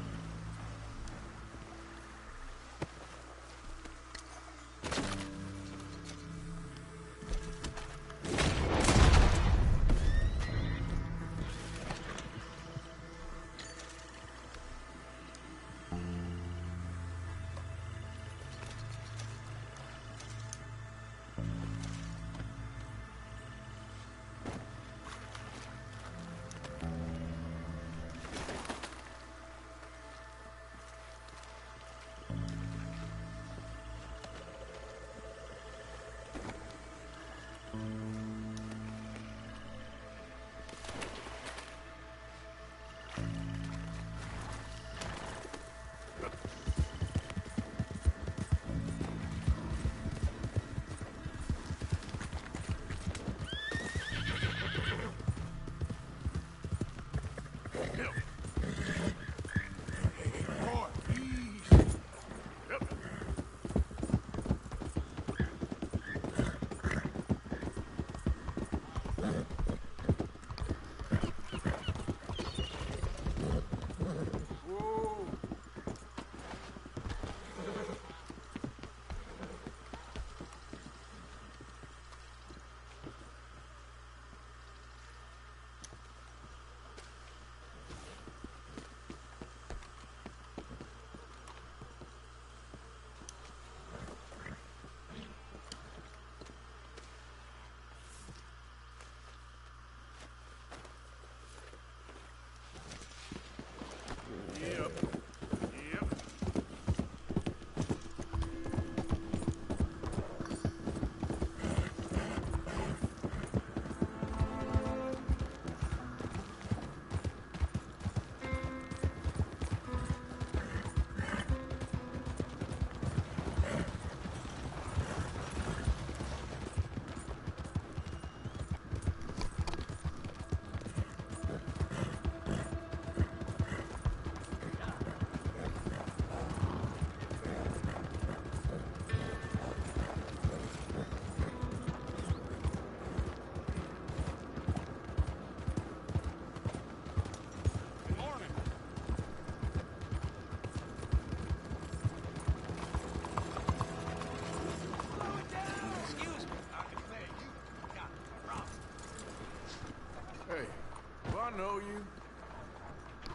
know you?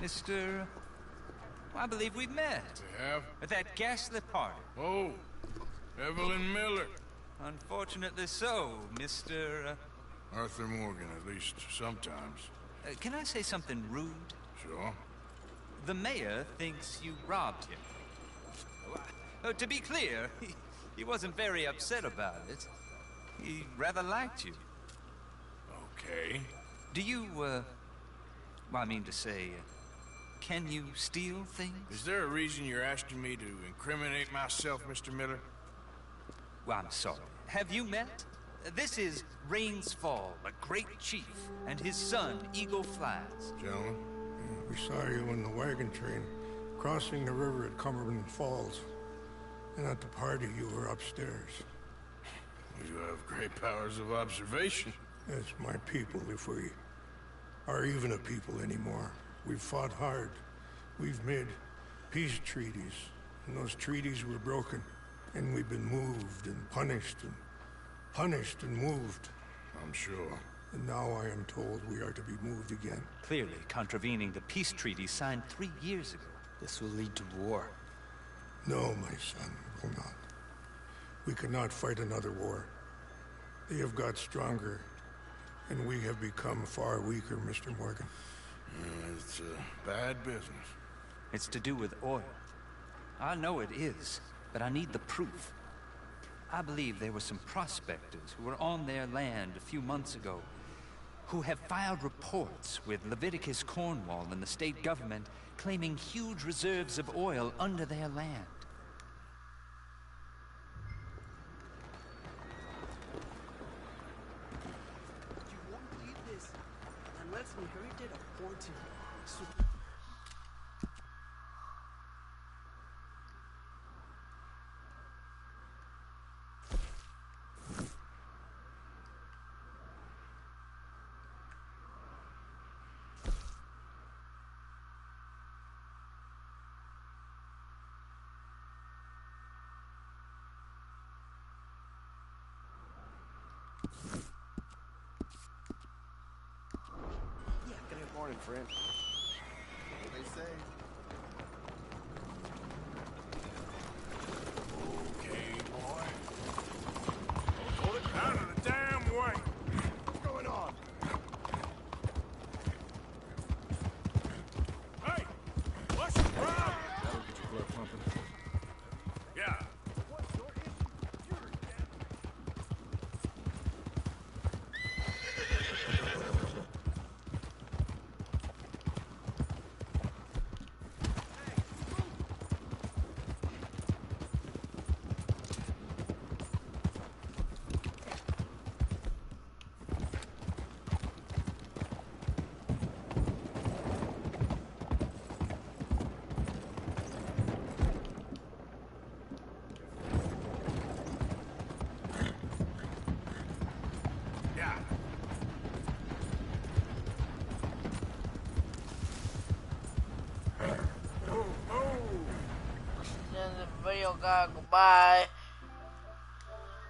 Mr. I believe we've met. We have? At that ghastly party. Oh, Evelyn Miller. Unfortunately so, Mr. Arthur Morgan, at least sometimes. Can I say something rude? Sure. The mayor thinks you robbed him. To be clear, he wasn't very upset about it. He rather liked you. Okay. Do you, well, I mean to say, can you steal things? Is there a reason you're asking me to incriminate myself, Mr. Miller? Well, I'm sorry. Have you met? This is Rains Fall, a great chief, and his son, Eagle Flies. Gentlemen, we saw you in the wagon train crossing the river at Cumberland Falls. And at the party, you were upstairs. You have great powers of observation. It's my people, if we are even a people anymore. We've fought hard. We've made peace treaties. And those treaties were broken. And we've been moved and punished and moved. I'm sure. And now I am told we are to be moved again. Clearly contravening the peace treaty signed 3 years ago. This will lead to war. No, my son, it will not. We cannot fight another war. They have got stronger, and we have become far weaker, Mr. Morgan. It's a bad business. It's to do with oil. I know it is, but I need the proof. I believe there were some prospectors who were on their land a few months ago who have filed reports with Leviticus Cornwall and the state government claiming huge reserves of oil under their land. You won't believe this unless we heard it a point. Morning, friend. What they say? Okay, boy. Hold it out of the damn way. What's going on? Hey, what's the problem? That'll get your blood pumping. Yeah. Video guy, goodbye.